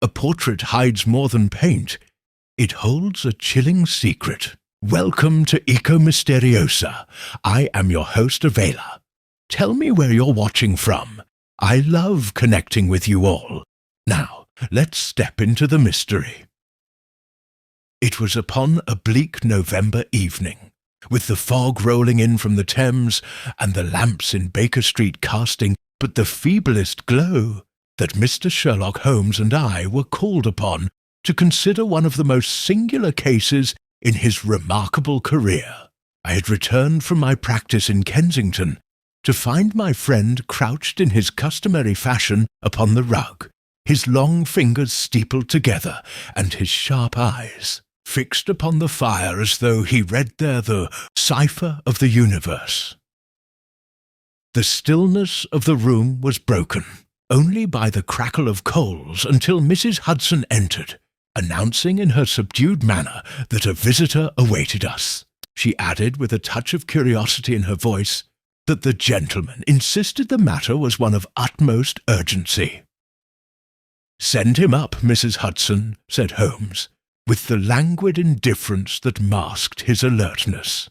A portrait hides more than paint. It holds a chilling secret. Welcome to Eco Mysteriosa. I am your host, Avela. Tell me where you're watching from. I love connecting with you all. Now, let's step into the mystery. It was upon a bleak November evening, with the fog rolling in from the Thames and the lamps in Baker Street casting but the feeblest glow, that Mr. Sherlock Holmes and I were called upon to consider one of the most singular cases in his remarkable career. I had returned from my practice in Kensington to find my friend crouched in his customary fashion upon the rug, his long fingers steepled together and his sharp eyes fixed upon the fire as though he read there the cipher of the universe. The stillness of the room was broken only by the crackle of coals until Mrs. Hudson entered, announcing in her subdued manner that a visitor awaited us. She added with a touch of curiosity in her voice that the gentleman insisted the matter was one of utmost urgency. "Send him up, Mrs. Hudson," said Holmes, with the languid indifference that masked his alertness.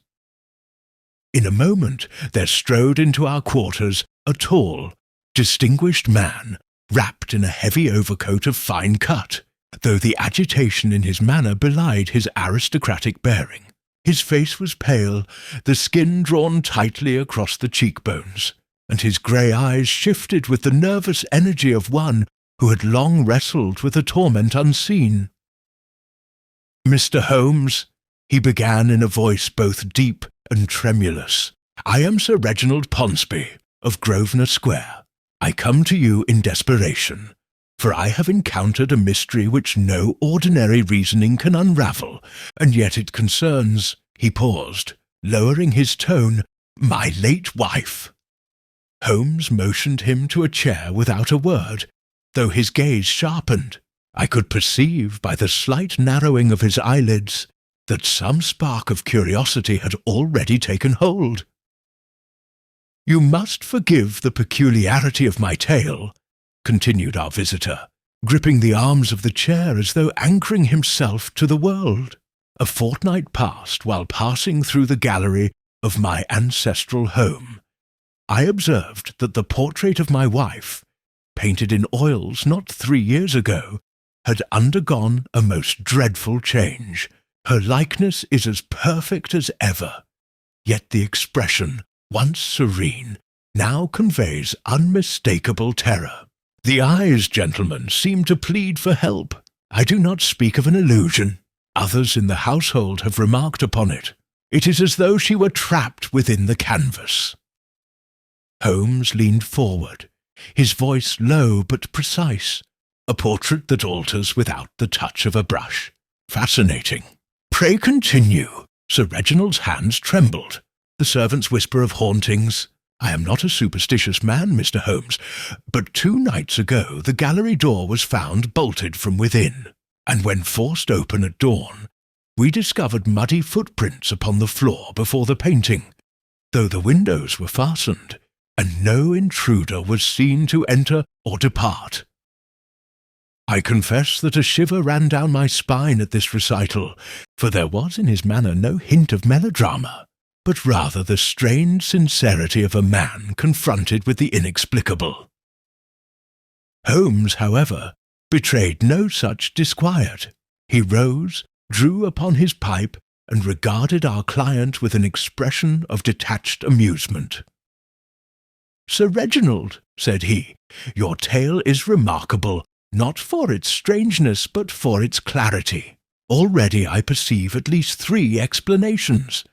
In a moment there strode into our quarters a tall, distinguished man, wrapped in a heavy overcoat of fine cut, though the agitation in his manner belied his aristocratic bearing. His face was pale, the skin drawn tightly across the cheekbones, and his grey eyes shifted with the nervous energy of one who had long wrestled with a torment unseen. "Mr. Holmes," he began in a voice both deep and tremulous, "I am Sir Reginald Ponsonby, of Grosvenor Square. I come to you in desperation, for I have encountered a mystery which no ordinary reasoning can unravel, and yet it concerns," he paused, lowering his tone, "my late wife." Holmes motioned him to a chair without a word, though his gaze sharpened. I could perceive by the slight narrowing of his eyelids that some spark of curiosity had already taken hold. "You must forgive the peculiarity of my tale," continued our visitor, gripping the arms of the chair as though anchoring himself to the world. "A fortnight passed while passing through the gallery of my ancestral home. I observed that the portrait of my wife, painted in oils not 3 years ago, had undergone a most dreadful change. Her likeness is as perfect as ever, yet the expression, once serene, now conveys unmistakable terror. The eyes, gentlemen, seem to plead for help. I do not speak of an illusion. Others in the household have remarked upon it. It is as though she were trapped within the canvas." Holmes leaned forward, his voice low but precise, a portrait that alters without the touch of a brush. "Fascinating. Pray continue." Sir Reginald's hands trembled. The servant's whisper of hauntings. "I am not a superstitious man, Mr. Holmes, but 2 nights ago the gallery door was found bolted from within, and when forced open at dawn, we discovered muddy footprints upon the floor before the painting, though the windows were fastened, and no intruder was seen to enter or depart." I confess that a shiver ran down my spine at this recital, for there was in his manner no hint of melodrama, but rather the strained sincerity of a man confronted with the inexplicable. Holmes, however, betrayed no such disquiet. He rose, drew upon his pipe, and regarded our client with an expression of detached amusement. "Sir Reginald," said he, "your tale is remarkable, not for its strangeness, but for its clarity. Already I perceive at least 3 explanations,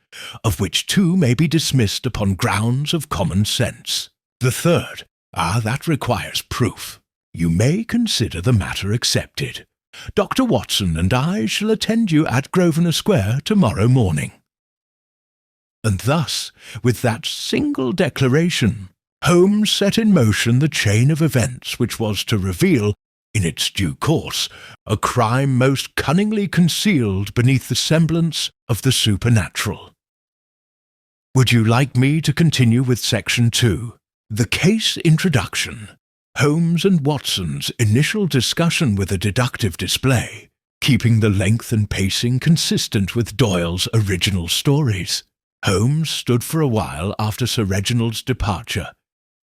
of which 2 may be dismissed upon grounds of common sense. The third, that requires proof. You may consider the matter accepted. Dr. Watson and I shall attend you at Grosvenor Square tomorrow morning." And thus, with that single declaration, Holmes set in motion the chain of events which was to reveal, in its due course, a crime most cunningly concealed beneath the semblance of the supernatural. Would you like me to continue with Section 2? The case introduction. Holmes and Watson's initial discussion with a deductive display, keeping the length and pacing consistent with Doyle's original stories. Holmes stood for a while after Sir Reginald's departure,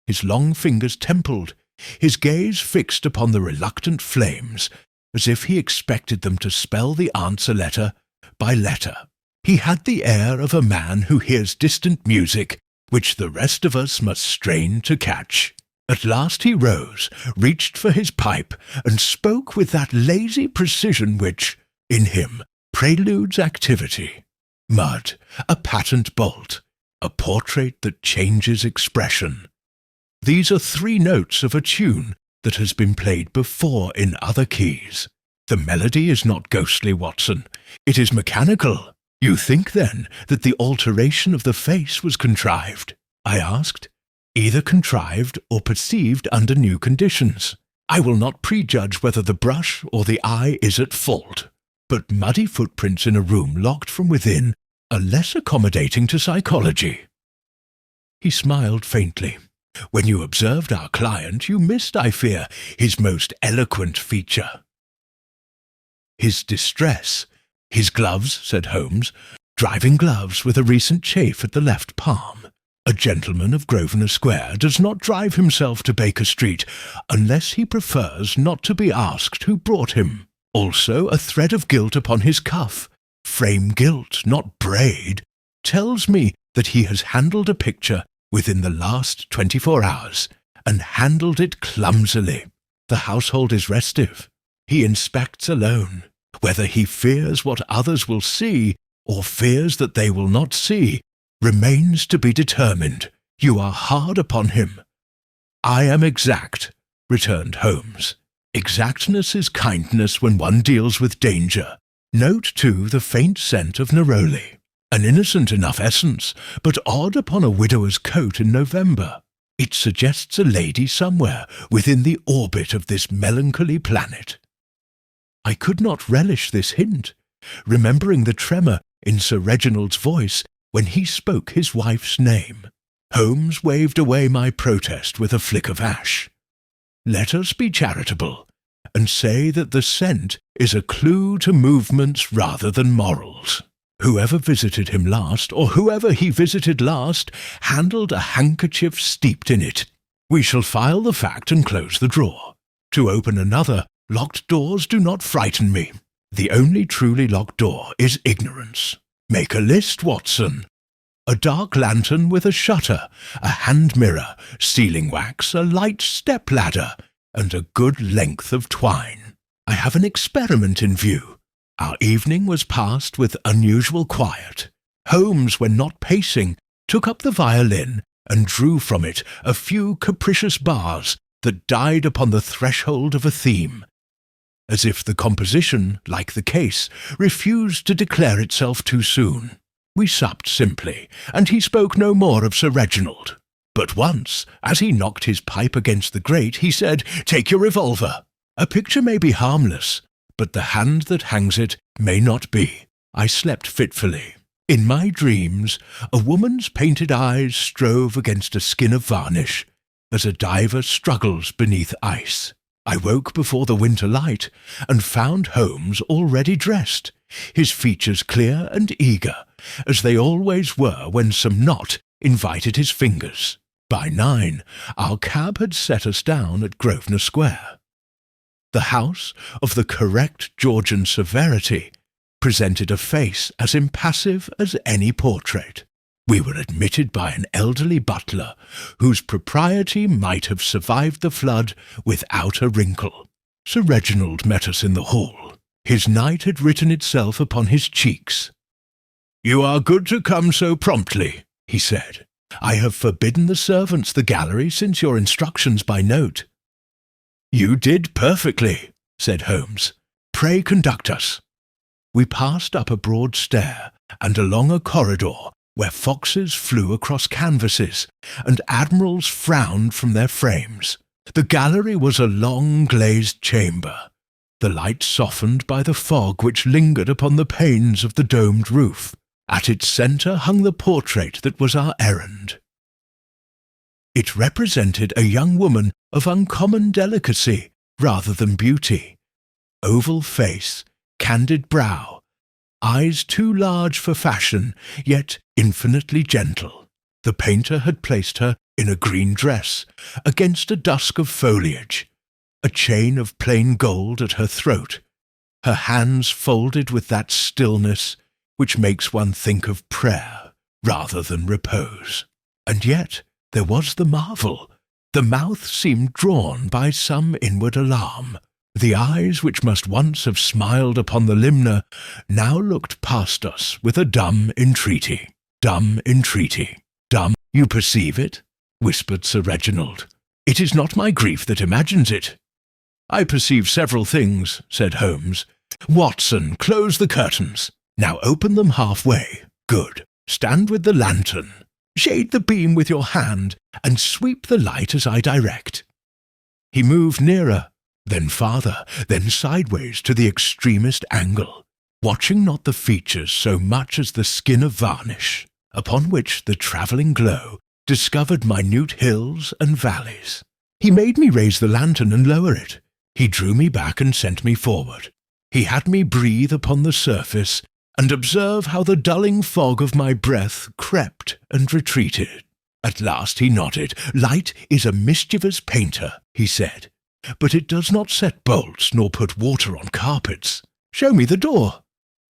his long fingers templed, his gaze fixed upon the reluctant flames, as if he expected them to spell the answer letter by letter. He had the air of a man who hears distant music which the rest of us must strain to catch. At last he rose, reached for his pipe, and spoke with that lazy precision which, in him, preludes activity. Mud, a patent bolt, a portrait that changes expression. These are 3 notes of a tune that has been played before in other keys. The melody is not ghostly, Watson. It is mechanical. You think, then, that the alteration of the face was contrived? I asked. Either contrived or perceived under new conditions. I will not prejudge whether the brush or the eye is at fault, but muddy footprints in a room locked from within are less accommodating to psychology. He smiled faintly. When you observed our client, you missed, I fear, his most eloquent feature. His distress. His gloves, said Holmes, driving gloves with a recent chafe at the left palm. A gentleman of Grosvenor Square does not drive himself to Baker Street unless he prefers not to be asked who brought him. Also a thread of gilt upon his cuff, frame gilt, not braid, tells me that he has handled a picture within the last 24 hours, and handled it clumsily. The household is restive. He inspects alone. Whether he fears what others will see, or fears that they will not see, remains to be determined. You are hard upon him. I am exact, returned Holmes. Exactness is kindness when one deals with danger. Note, too, the faint scent of neroli. An innocent enough essence, but odd upon a widower's coat in November. It suggests a lady somewhere within the orbit of this melancholy planet. I could not relish this hint, remembering the tremor in Sir Reginald's voice when he spoke his wife's name. Holmes waved away my protest with a flick of ash. Let us be charitable, and say that the scent is a clue to movements rather than morals. Whoever visited him last, or whoever he visited last, handled a handkerchief steeped in it. We shall file the fact and close the drawer. To open another, locked doors do not frighten me. The only truly locked door is ignorance. Make a list, Watson. A dark lantern with a shutter, a hand mirror, sealing wax, a light step-ladder, and a good length of twine. I have an experiment in view. Our evening was passed with unusual quiet. Holmes, when not pacing, took up the violin and drew from it a few capricious bars that died upon the threshold of a theme, as if the composition, like the case, refused to declare itself too soon. We supped simply, and he spoke no more of Sir Reginald. But once, as he knocked his pipe against the grate, he said, "Take your revolver. A picture may be harmless, but the hand that hangs it may not be." I slept fitfully. In my dreams, a woman's painted eyes strove against a skin of varnish, as a diver struggles beneath ice. I woke before the winter light, and found Holmes already dressed, his features clear and eager, as they always were when some knot invited his fingers. By 9, our cab had set us down at Grosvenor Square. The house, of the correct Georgian severity, presented a face as impassive as any portrait. We were admitted by an elderly butler, whose propriety might have survived the flood without a wrinkle. Sir Reginald met us in the hall. His night had written itself upon his cheeks. "You are good to come so promptly," he said. "I have forbidden the servants the gallery since your instructions by note." "You did perfectly," said Holmes. "Pray conduct us." We passed up a broad stair and along a corridor where foxes flew across canvases and admirals frowned from their frames. The gallery was a long glazed chamber, the light softened by the fog which lingered upon the panes of the domed roof. At its centre hung the portrait that was our errand. It represented a young woman of uncommon delicacy rather than beauty. Oval face, candid brow, eyes too large for fashion, yet infinitely gentle. The painter had placed her in a green dress, against a dusk of foliage, a chain of plain gold at her throat, her hands folded with that stillness which makes one think of prayer rather than repose. And yet there was the marvel. The mouth seemed drawn by some inward alarm. The eyes, which must once have smiled upon the limner, now looked past us with a dumb entreaty. Dumb entreaty. Dumb. You perceive it? Whispered Sir Reginald. It is not my grief that imagines it. I perceive several things, said Holmes. Watson, close the curtains. Now open them halfway. Good. Stand with the lantern. Shade the beam with your hand, and sweep the light as I direct. He moved nearer, then farther, then sideways to the extremest angle, watching not the features so much as the skin of varnish, upon which the travelling glow discovered minute hills and valleys. He made me raise the lantern and lower it. He drew me back and sent me forward. He had me breathe upon the surface and observe how the dulling fog of my breath crept and retreated. At last he nodded. Light is a mischievous painter, he said, but it does not set bolts nor put water on carpets. Show me the door.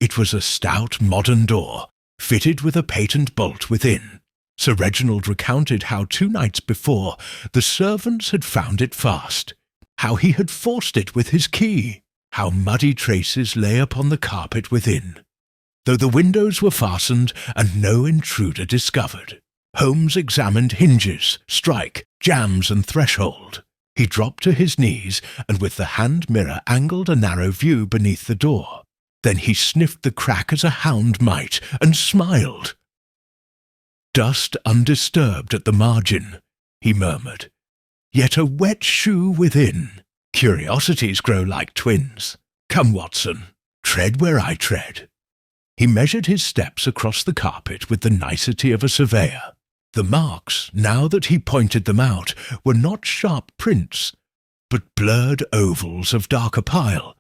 It was a stout modern door, fitted with a patent bolt within. Sir Reginald recounted how 2 nights before the servants had found it fast, how he had forced it with his key, how muddy traces lay upon the carpet within, though the windows were fastened and no intruder discovered. Holmes examined hinges, strike, jambs, and threshold. He dropped to his knees and with the hand mirror angled a narrow view beneath the door. Then he sniffed the crack as a hound might, and smiled. Dust undisturbed at the margin, he murmured, yet a wet shoe within. Curiosities grow like twins. Come, Watson, tread where I tread. He measured his steps across the carpet with the nicety of a surveyor. The marks, now that he pointed them out, were not sharp prints, but blurred ovals of darker pile,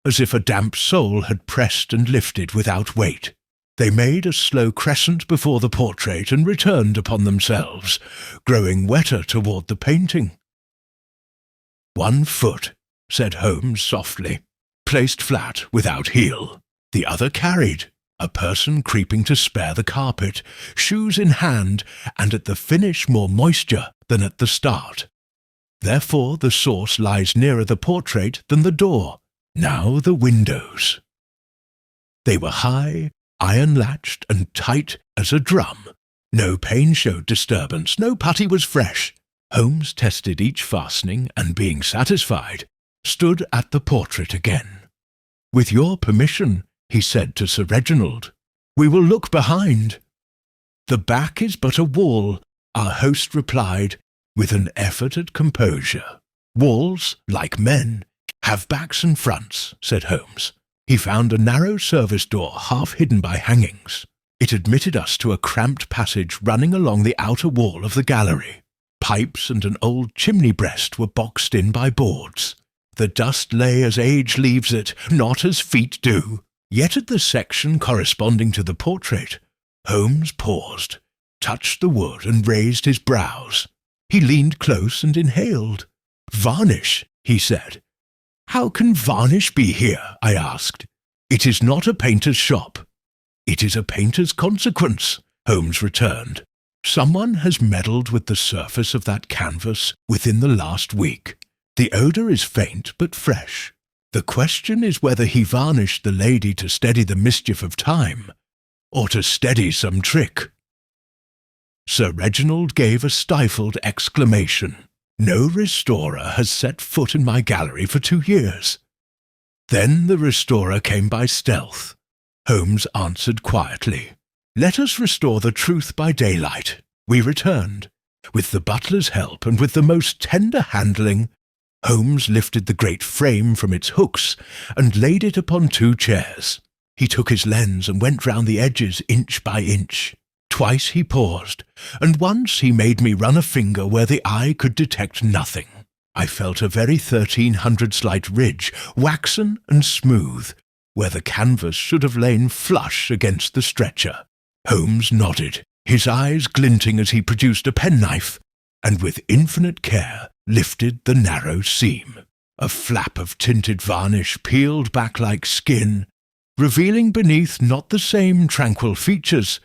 as if a damp sole had pressed and lifted without weight. They made a slow crescent before the portrait and returned upon themselves, growing wetter toward the painting. 1 foot, said Holmes softly, placed flat without heel. The other carried, a person creeping to spare the carpet, shoes in hand, and at the finish more moisture than at the start. Therefore the source lies nearer the portrait than the door. Now the windows. They were high, iron-latched, and tight as a drum. No pane showed disturbance, no putty was fresh. Holmes tested each fastening, and being satisfied, stood at the portrait again. With your permission, he said to Sir Reginald, we will look behind. The back is but a wall, our host replied, with an effort at composure. Walls, like men, have backs and fronts, said Holmes. He found a narrow service door half hidden by hangings. It admitted us to a cramped passage running along the outer wall of the gallery. Pipes and an old chimney breast were boxed in by boards. The dust lay as age leaves it, not as feet do. Yet at the section corresponding to the portrait, Holmes paused, touched the wood, and raised his brows. He leaned close and inhaled. Varnish, he said. How can varnish be here? I asked. It is not a painter's shop. It is a painter's consequence, Holmes returned. Someone has meddled with the surface of that canvas within the last week. The odour is faint but fresh. The question is whether he varnished the lady to steady the mischief of time, or to steady some trick. Sir Reginald gave a stifled exclamation. No restorer has set foot in my gallery for 2 years. Then the restorer came by stealth. Holmes answered quietly. Let us restore the truth by daylight. We returned. With the butler's help and with the most tender handling, Holmes lifted the great frame from its hooks and laid it upon 2 chairs. He took his lens and went round the edges inch by inch. Twice he paused, and once he made me run a finger where the eye could detect nothing. I felt a very 1300 slight ridge, waxen and smooth, where the canvas should have lain flush against the stretcher. Holmes nodded, his eyes glinting as he produced a penknife, and with infinite care lifted the narrow seam. A flap of tinted varnish peeled back like skin, revealing beneath not the same tranquil features,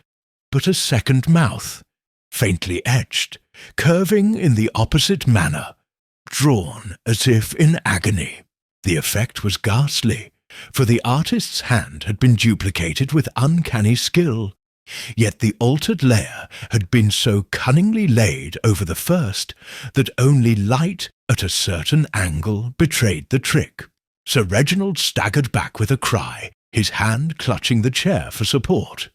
but a second mouth, faintly etched, curving in the opposite manner, drawn as if in agony. The effect was ghastly, for the artist's hand had been duplicated with uncanny skill, yet the altered layer had been so cunningly laid over the first that only light at a certain angle betrayed the trick. Sir Reginald staggered back with a cry, his hand clutching the chair for support.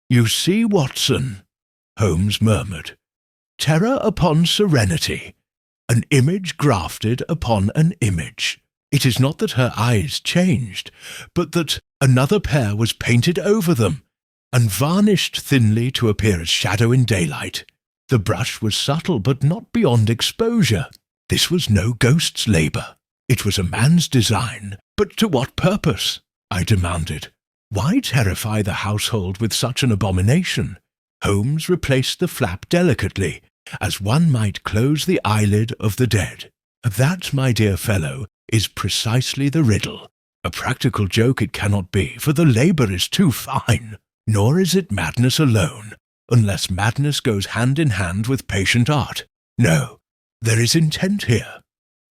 "You see, Watson," Holmes murmured, "terror upon serenity, an image grafted upon an image. It is not that her eyes changed, but that another pair was painted over them, and varnished thinly to appear as shadow in daylight. The brush was subtle, but not beyond exposure. This was no ghost's labour. It was a man's design, but to what purpose?" I demanded. "Why terrify the household with such an abomination?" Holmes replaced the flap delicately, as one might close the eyelid of the dead. "That, my dear fellow, is precisely the riddle. A practical joke it cannot be, for the labour is too fine. Nor is it madness alone, unless madness goes hand in hand with patient art. No, there is intent here.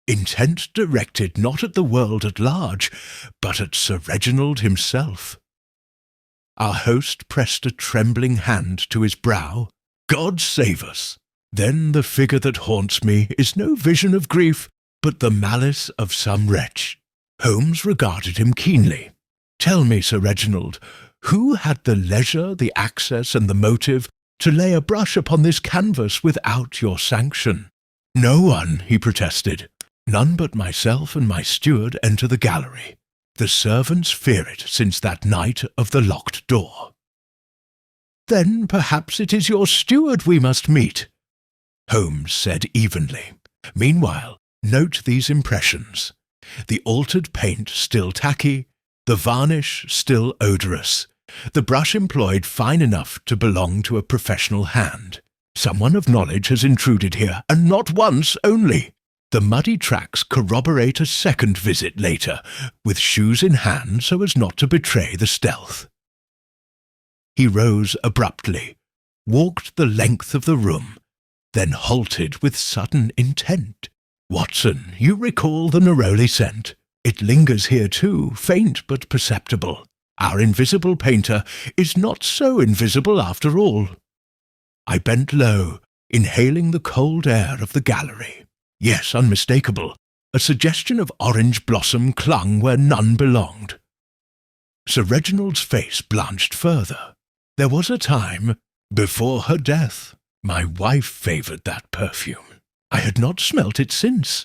Intent directed not at the world at large, but at Sir Reginald himself." Our host pressed a trembling hand to his brow. "God save us! Then the figure that haunts me is no vision of grief, but the malice of some wretch." Holmes regarded him keenly. "Tell me, Sir Reginald, who had the leisure, the access, and the motive to lay a brush upon this canvas without your sanction?" "No one," he protested. "None but myself and my steward enter the gallery. The servants fear it since that night of the locked door." "Then perhaps it is your steward we must meet," Holmes said evenly. "Meanwhile, note these impressions. The altered paint still tacky, the varnish still odorous, the brush employed fine enough to belong to a professional hand. Someone of knowledge has intruded here, and not once only. The muddy tracks corroborate a second visit later, with shoes in hand so as not to betray the stealth." He rose abruptly, walked the length of the room, then halted with sudden intent. "Watson, you recall the neroli scent? It lingers here too, faint but perceptible. Our invisible painter is not so invisible after all." I bent low, inhaling the cold air of the gallery. Yes, unmistakable. A suggestion of orange blossom clung where none belonged. Sir Reginald's face blanched further. There was a time, before her death, my wife favoured that perfume. I had not smelt it since.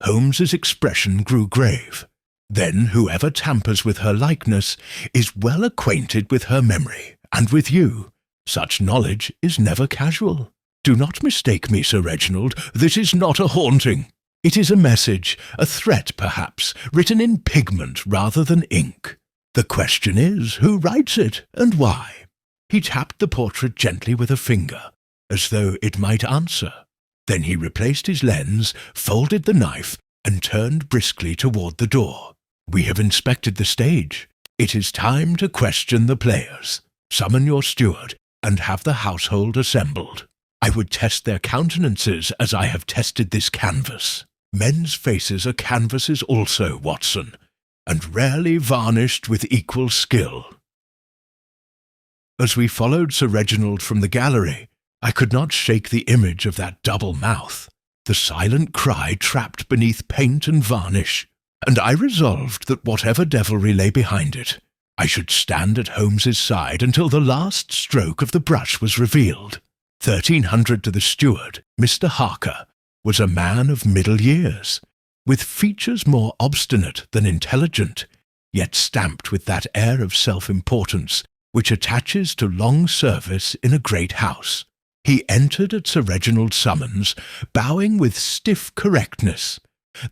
Holmes's expression grew grave. "Then whoever tampers with her likeness is well acquainted with her memory, and with you. Such knowledge is never casual. Do not mistake me, Sir Reginald, this is not a haunting. It is a message, a threat perhaps, written in pigment rather than ink. The question is, who writes it, and why?" He tapped the portrait gently with a finger, as though it might answer. Then he replaced his lens, folded the knife, and turned briskly toward the door. "We have inspected the stage. It is time to question the players. Summon your steward, and have the household assembled. I would test their countenances as I have tested this canvas. Men's faces are canvases also, Watson, and rarely varnished with equal skill." As we followed Sir Reginald from the gallery, I could not shake the image of that double mouth, the silent cry trapped beneath paint and varnish, and I resolved that whatever devilry lay behind it, I should stand at Holmes's side until the last stroke of the brush was revealed. 1300 to the steward, Mr. Harker, was a man of middle years, with features more obstinate than intelligent, yet stamped with that air of self-importance which attaches to long service in a great house. He entered at Sir Reginald's summons, bowing with stiff correctness,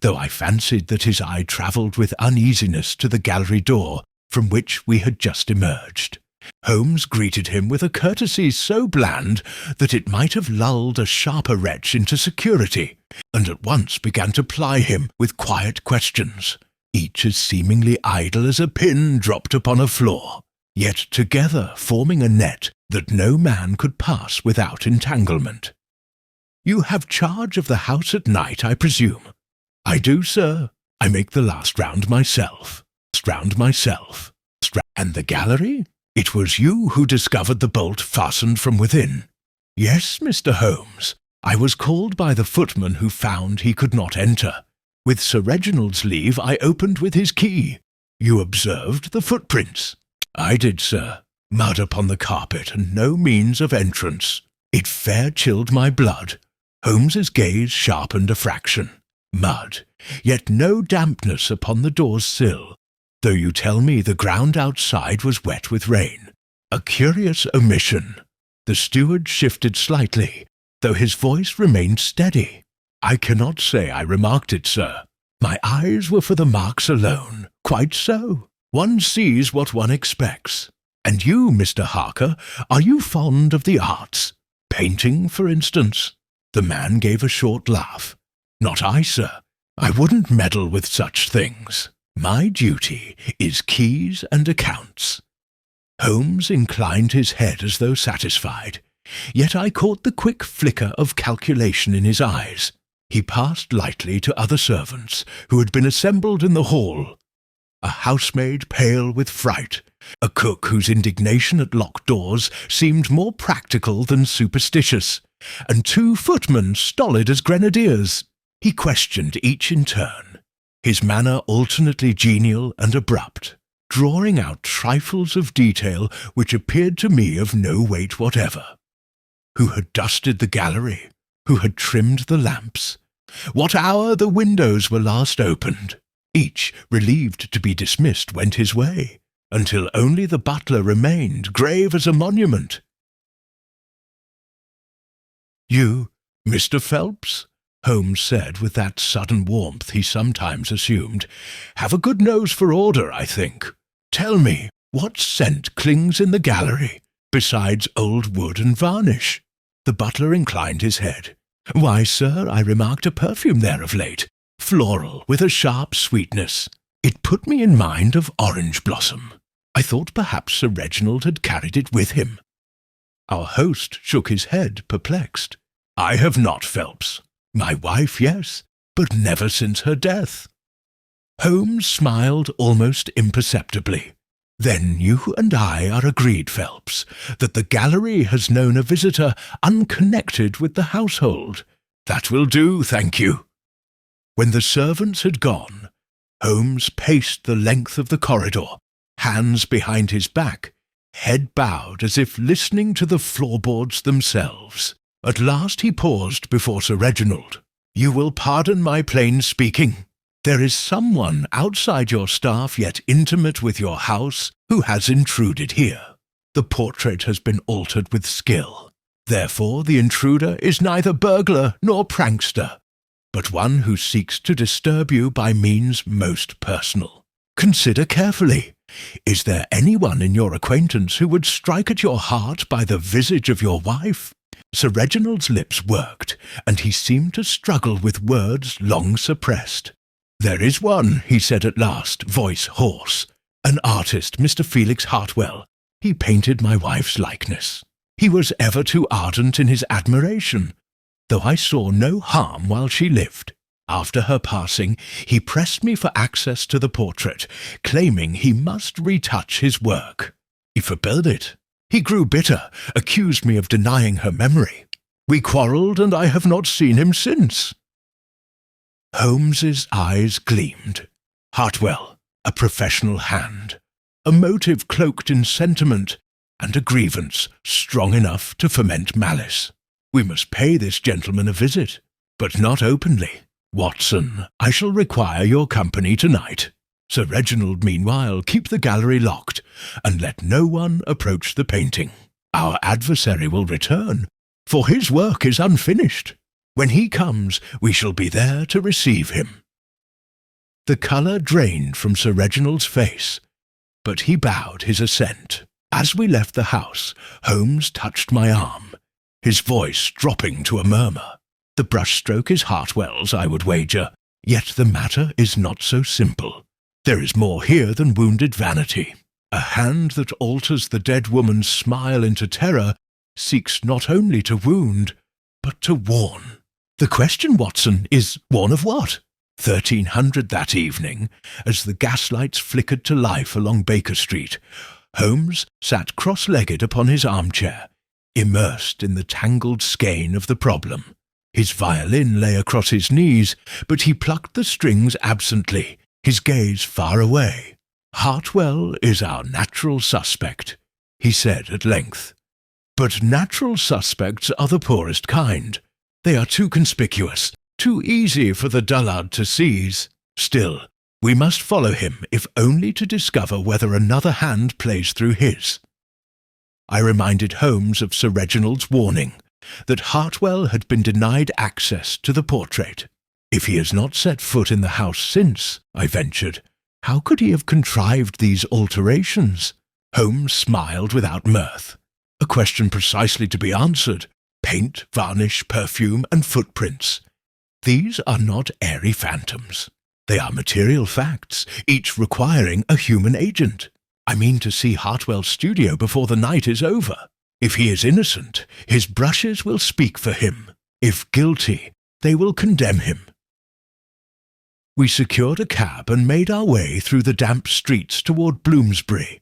though I fancied that his eye travelled with uneasiness to the gallery door from which we had just emerged. Holmes greeted him with a courtesy so bland that it might have lulled a sharper wretch into security, and at once began to ply him with quiet questions, each as seemingly idle as a pin dropped upon a floor, yet together forming a net that no man could pass without entanglement. "You have charge of the house at night, I presume?" "I do, sir. I make the last round myself. And the gallery? It was you who discovered the bolt fastened from within." "Yes, Mr. Holmes. I was called by the footman who found he could not enter. With Sir Reginald's leave I opened with his key. You observed the footprints?" "I did, sir. Mud upon the carpet and no means of entrance. It fair chilled my blood." Holmes's gaze sharpened a fraction. "Mud, yet no dampness upon the door's sill, though you tell me the ground outside was wet with rain. A curious omission." The steward shifted slightly, though his voice remained steady. "I cannot say I remarked it, sir. My eyes were for the marks alone. Quite so. One sees what one expects. And you, Mr. Harker, are you fond of the arts? Painting, for instance?" The man gave a short laugh. "Not I, sir. I wouldn't meddle with such things. My duty is keys and accounts." Holmes inclined his head as though satisfied, yet I caught the quick flicker of calculation in his eyes. He passed lightly to other servants who had been assembled in the hall. A housemaid pale with fright, a cook whose indignation at locked doors seemed more practical than superstitious, and 2 footmen stolid as grenadiers. He questioned each in turn, his manner alternately genial and abrupt, drawing out trifles of detail which appeared to me of no weight whatever. Who had dusted the gallery? Who had trimmed the lamps? What hour the windows were last opened? Each, relieved to be dismissed, went his way, until only the butler remained, grave as a monument. "You, Mr. Phelps?" Holmes said with that sudden warmth he sometimes assumed, "have a good nose for order, I think. Tell me, what scent clings in the gallery, besides old wood and varnish?" The butler inclined his head. "Why, sir, I remarked a perfume there of late, floral, with a sharp sweetness. It put me in mind of orange blossom. I thought perhaps Sir Reginald had carried it with him." Our host shook his head, perplexed. "I have not, Phelps. My wife, yes, but never since her death." Holmes smiled almost imperceptibly. "Then you and I are agreed, Phelps, that the gallery has known a visitor unconnected with the household. That will do, thank you." When the servants had gone, Holmes paced the length of the corridor, hands behind his back, head bowed as if listening to the floorboards themselves. At last he paused before Sir Reginald. "You will pardon my plain speaking. There is someone outside your staff yet intimate with your house who has intruded here. The portrait has been altered with skill. Therefore the intruder is neither burglar nor prankster, but one who seeks to disturb you by means most personal. Consider carefully. Is there anyone in your acquaintance who would strike at your heart by the visage of your wife?" Sir Reginald's lips worked, and he seemed to struggle with words long suppressed. "There is one," he said at last, voice hoarse. "An artist, Mr. Felix Hartwell. He painted my wife's likeness. He was ever too ardent in his admiration, though I saw no harm while she lived. After her passing, he pressed me for access to the portrait, claiming he must retouch his work. He forbade it. He grew bitter, accused me of denying her memory. We quarrelled, and I have not seen him since." Holmes's eyes gleamed. Hartwell, a professional hand, a motive cloaked in sentiment, and a grievance strong enough to foment malice. "We must pay this gentleman a visit, but not openly. Watson, I shall require your company tonight." Sir Reginald, meanwhile, keep the gallery locked, and let no one approach the painting. Our adversary will return, for his work is unfinished. When he comes, we shall be there to receive him." The colour drained from Sir Reginald's face, but he bowed his assent. As we left the house, Holmes touched my arm, his voice dropping to a murmur. "The brushstroke is Hartwell's, I would wager, yet the matter is not so simple. There is more here than wounded vanity. A hand that alters the dead woman's smile into terror seeks not only to wound, but to warn. The question, Watson, is warn of what? 1300 that evening, as the gaslights flickered to life along Baker Street, Holmes sat cross-legged upon his armchair, immersed in the tangled skein of the problem. His violin lay across his knees, but he plucked the strings absently, his gaze far away. "Hartwell is our natural suspect," he said at length. "But natural suspects are the poorest kind. They are too conspicuous, too easy for the dullard to seize. Still, we must follow him, if only to discover whether another hand plays through his." I reminded Holmes of Sir Reginald's warning, that Hartwell had been denied access to the portrait. "If he has not set foot in the house since," I ventured, "how could he have contrived these alterations?" Holmes smiled without mirth. "A question precisely to be answered. Paint, varnish, perfume, and footprints. These are not airy phantoms. They are material facts, each requiring a human agent. I mean to see Hartwell's studio before the night is over. If he is innocent, his brushes will speak for him. If guilty, they will condemn him." We secured a cab and made our way through the damp streets toward Bloomsbury,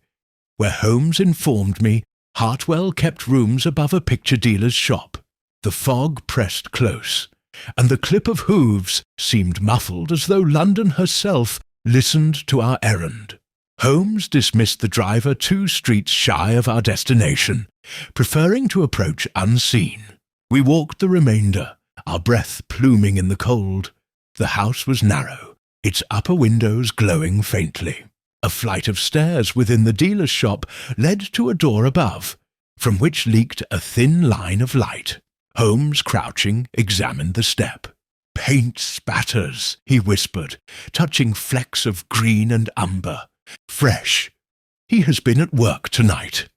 where Holmes informed me Hartwell kept rooms above a picture dealer's shop. The fog pressed close, and the clip of hooves seemed muffled as though London herself listened to our errand. Holmes dismissed the driver 2 streets shy of our destination, preferring to approach unseen. We walked the remainder, our breath pluming in the cold. The house was narrow, its upper windows glowing faintly. A flight of stairs within the dealer's shop led to a door above, from which leaked a thin line of light. Holmes, crouching, examined the step. "Paint spatters," he whispered, touching flecks of green and umber. "Fresh. He has been at work tonight."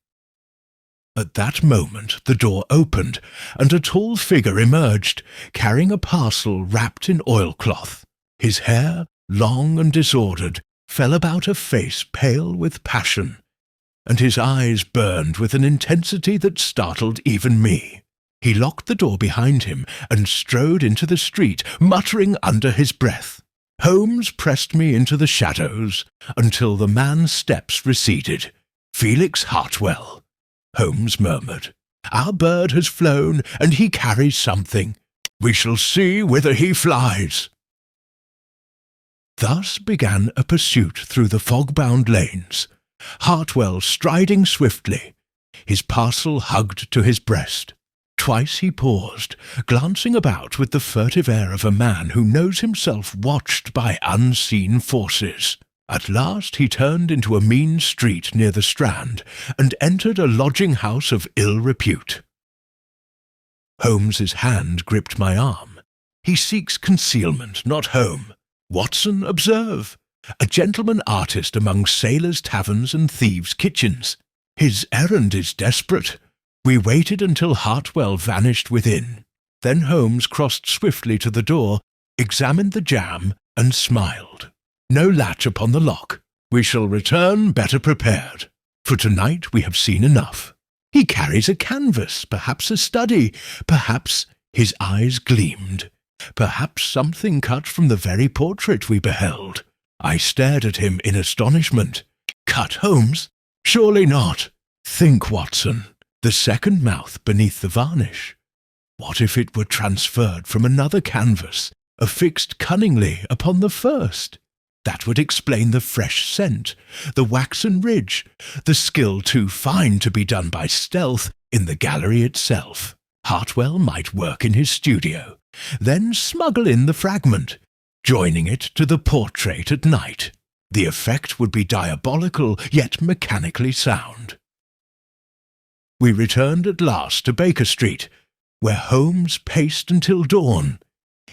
At that moment the door opened, and a tall figure emerged, carrying a parcel wrapped in oilcloth. His hair, long and disordered, fell about a face pale with passion, and his eyes burned with an intensity that startled even me. He locked the door behind him and strode into the street, muttering under his breath. Holmes pressed me into the shadows until the man's steps receded. "Felix Hartwell," Holmes murmured. "Our bird has flown, and he carries something. We shall see whither he flies." Thus began a pursuit through the fog-bound lanes, Hartwell striding swiftly, his parcel hugged to his breast. Twice he paused, glancing about with the furtive air of a man who knows himself watched by unseen forces. At last he turned into a mean street near the Strand and entered a lodging-house of ill repute. Holmes's hand gripped my arm. "He seeks concealment, not home. Watson, observe. A gentleman artist among sailors' taverns and thieves' kitchens. His errand is desperate." We waited until Hartwell vanished within. Then Holmes crossed swiftly to the door, examined the jamb, and smiled. "No latch upon the lock. We shall return better prepared. For tonight we have seen enough. He carries a canvas, perhaps a study, perhaps—" His eyes gleamed. "Perhaps something cut from the very portrait we beheld." I stared at him in astonishment. "Cut, Holmes? Surely not. Think, Watson. The second mouth beneath the varnish. What if it were transferred from another canvas, affixed cunningly upon the first? That would explain the fresh scent, the waxen ridge, the skill too fine to be done by stealth in the gallery itself. Hartwell might work in his studio, then smuggle in the fragment, joining it to the portrait at night. The effect would be diabolical, yet mechanically sound. We returned at last to Baker Street, where Holmes paced until dawn,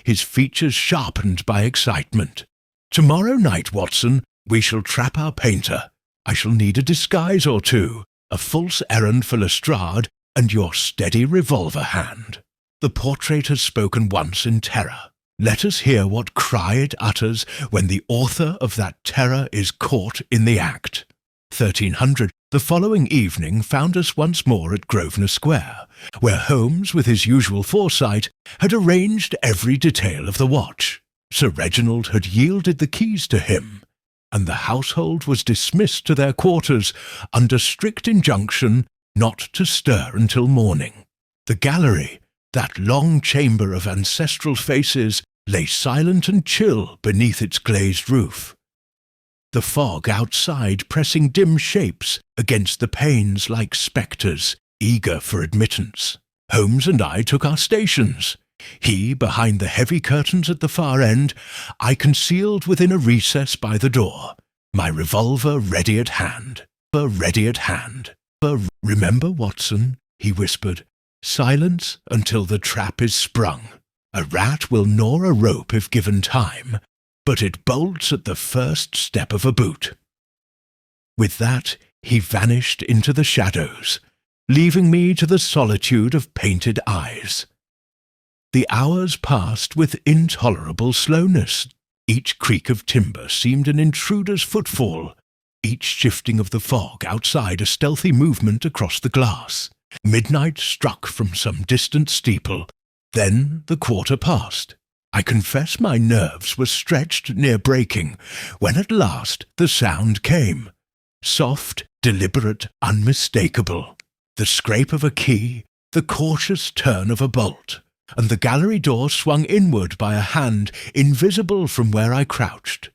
his features sharpened by excitement. "Tomorrow night, Watson, we shall trap our painter. I shall need a disguise or two, a false errand for Lestrade, and your steady revolver hand." The portrait has spoken once in terror. Let us hear what cry it utters when the author of that terror is caught in the act. 1300, the following evening found us once more at Grosvenor Square, where Holmes, with his usual foresight, had arranged every detail of the watch. Sir Reginald had yielded the keys to him, and the household was dismissed to their quarters under strict injunction not to stir until morning. The gallery, that long chamber of ancestral faces, lay silent and chill beneath its glazed roof. The fog outside pressing dim shapes against the panes like spectres, eager for admittance. Holmes and I took our stations. He behind the heavy curtains at the far end, I concealed within a recess by the door, my revolver ready at hand. "Remember, Watson," he whispered, "silence until the trap is sprung. A rat will gnaw a rope if given time, but it bolts at the first step of a boot." With that, he vanished into the shadows, leaving me to the solitude of painted eyes. The hours passed with intolerable slowness. Each creak of timber seemed an intruder's footfall, each shifting of the fog outside a stealthy movement across the glass. Midnight struck from some distant steeple. Then the quarter past. I confess my nerves were stretched near breaking, when at last the sound came. Soft, deliberate, unmistakable. The scrape of a key, the cautious turn of a bolt, and the gallery door swung inward by a hand invisible from where I crouched.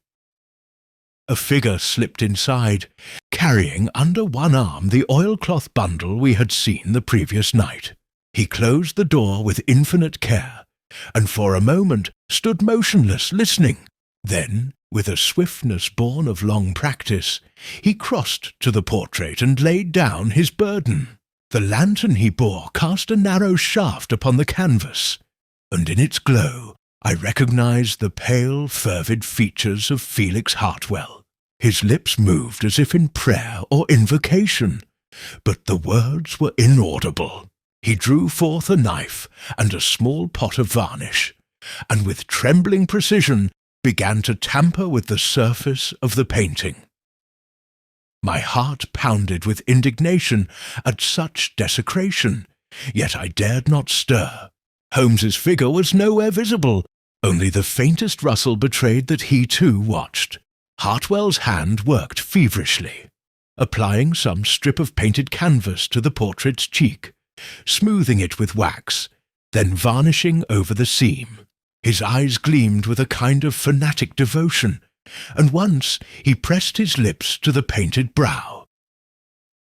A figure slipped inside, carrying under one arm the oilcloth bundle we had seen the previous night. He closed the door with infinite care, and for a moment stood motionless, listening. Then, with a swiftness born of long practice, he crossed to the portrait and laid down his burden. The lantern he bore cast a narrow shaft upon the canvas, and in its glow I recognized the pale, fervid features of Felix Hartwell. His lips moved as if in prayer or invocation, but the words were inaudible. He drew forth a knife and a small pot of varnish, and with trembling precision began to tamper with the surface of the painting. My heart pounded with indignation at such desecration, yet I dared not stir. Holmes's figure was nowhere visible. Only the faintest rustle betrayed that he too watched. Hartwell's hand worked feverishly, applying some strip of painted canvas to the portrait's cheek, smoothing it with wax, then varnishing over the seam. His eyes gleamed with a kind of fanatic devotion, and once he pressed his lips to the painted brow.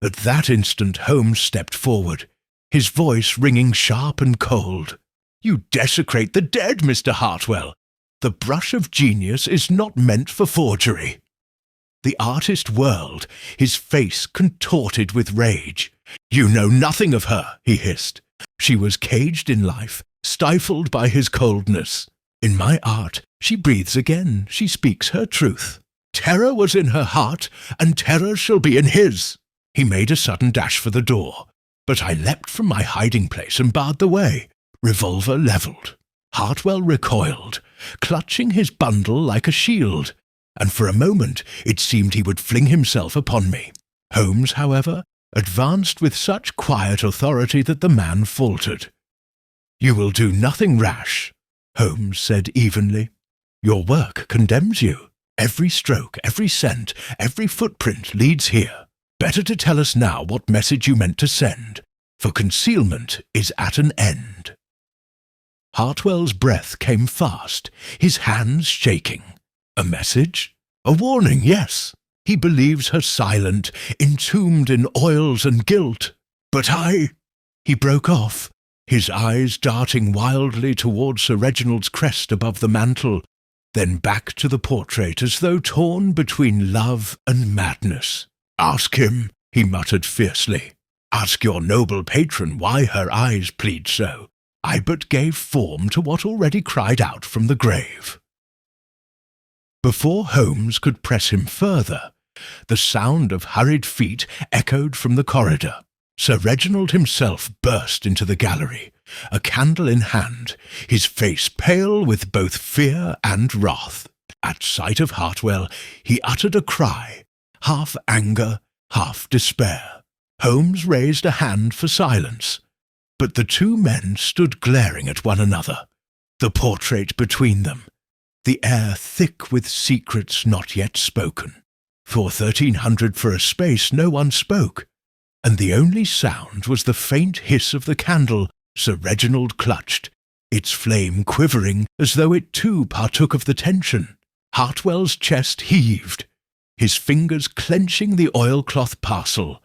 At that instant Holmes stepped forward, his voice ringing sharp and cold. "You desecrate the dead, Mr. Hartwell. The brush of genius is not meant for forgery." The artist whirled, his face contorted with rage. "You know nothing of her," he hissed. "She was caged in life, stifled by his coldness. In my art, she breathes again, she speaks her truth. Terror was in her heart, and terror shall be in his." He made a sudden dash for the door, but I leapt from my hiding-place and barred the way, revolver levelled. Hartwell recoiled, clutching his bundle like a shield, and for a moment it seemed he would fling himself upon me. Holmes, however, advanced with such quiet authority that the man faltered. "You will do nothing rash," Holmes said evenly. "Your work condemns you. Every stroke, every scent, every footprint leads here. Better to tell us now what message you meant to send, for concealment is at an end." Hartwell's breath came fast, his hands shaking. A message? A warning, yes. He believes her silent, entombed in oils and guilt. But I— He broke off, his eyes darting wildly towards Sir Reginald's crest above the mantel. then back to the portrait as though torn between love and madness. "Ask him," he muttered fiercely. "Ask your noble patron why her eyes plead so. I but gave form to what already cried out from the grave." Before Holmes could press him further, the sound of hurried feet echoed from the corridor. Sir Reginald himself burst into the gallery, a candle in hand, his face pale with both fear and wrath. At sight of Hartwell, he uttered a cry, half anger, half despair. Holmes raised a hand for silence, but the two men stood glaring at one another, the portrait between them, the air thick with secrets not yet spoken. For 1300 for a space no one spoke, and the only sound was the faint hiss of the candle Sir Reginald clutched, its flame quivering as though it too partook of the tension. Hartwell's chest heaved, his fingers clenching the oilcloth parcel,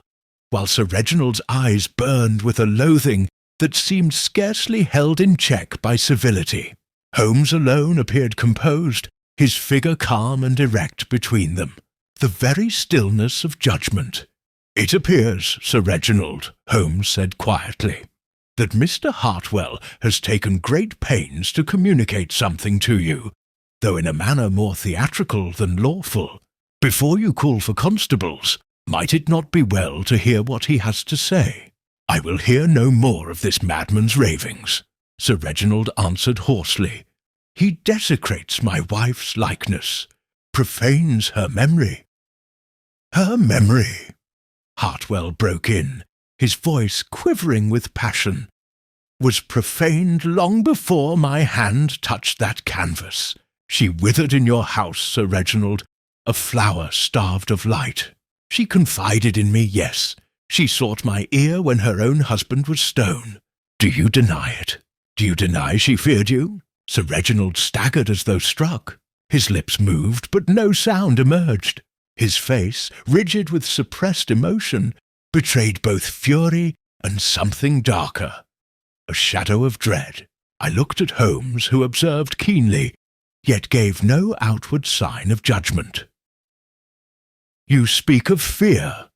while Sir Reginald's eyes burned with a loathing that seemed scarcely held in check by civility. Holmes alone appeared composed, his figure calm and erect between them, the very stillness of judgment. "It appears, Sir Reginald," Holmes said quietly, "that Mr. Hartwell has taken great pains to communicate something to you, though in a manner more theatrical than lawful. Before you call for constables, might it not be well to hear what he has to say?" "I will hear no more of this madman's ravings," Sir Reginald answered hoarsely. "He desecrates my wife's likeness, profanes her memory." "Her memory," Hartwell broke in, his voice quivering with passion, "was profaned long before my hand touched that canvas. She withered in your house, Sir Reginald, a flower starved of light. She confided in me, yes. She sought my ear when her own husband was stone. Do you deny it? Do you deny she feared you?" Sir Reginald staggered as though struck. His lips moved, but no sound emerged. His face, rigid with suppressed emotion, betrayed both fury and something darker, a shadow of dread. I looked at Holmes, who observed keenly, yet gave no outward sign of judgment. "You speak of fear,"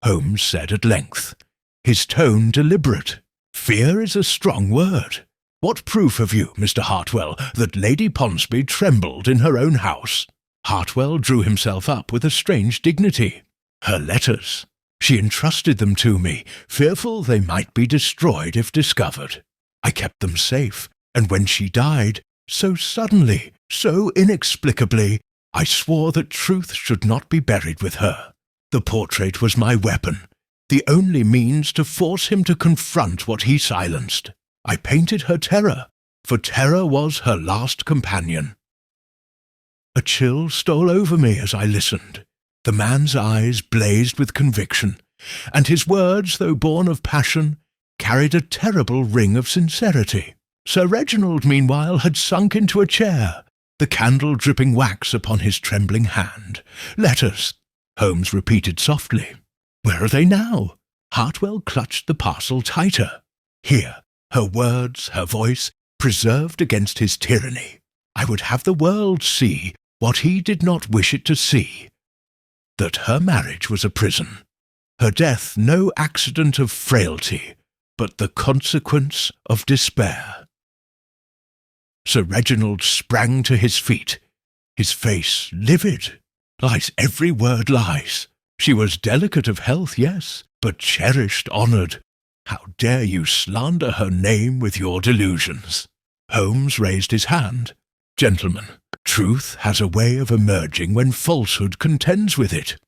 Holmes said at length, his tone deliberate. "Fear is a strong word. What proof have you, Mr. Hartwell, that Lady Ponsonby trembled in her own house?" Hartwell drew himself up with a strange dignity. "Her letters. She entrusted them to me, fearful they might be destroyed if discovered. I kept them safe, and when she died, so suddenly, so inexplicably, I swore that truth should not be buried with her. The portrait was my weapon, the only means to force him to confront what he silenced. I painted her terror, for terror was her last companion." A chill stole over me as I listened. The man's eyes blazed with conviction, and his words, though born of passion, carried a terrible ring of sincerity. Sir Reginald, meanwhile, had sunk into a chair, the candle dripping wax upon his trembling hand. "Letters," Holmes repeated softly. "Where are they now?" Hartwell clutched the parcel tighter. Here, her words, her voice, preserved against his tyranny. I would have the world see what he did not wish it to see, that her marriage was a prison, her death no accident of frailty, but the consequence of despair. Sir Reginald sprang to his feet, his face livid. "Lies, every word lies. She was delicate of health, yes, but cherished, honoured. How dare you slander her name with your delusions?" Holmes raised his hand. "Gentlemen, truth has a way of emerging when falsehood contends with it.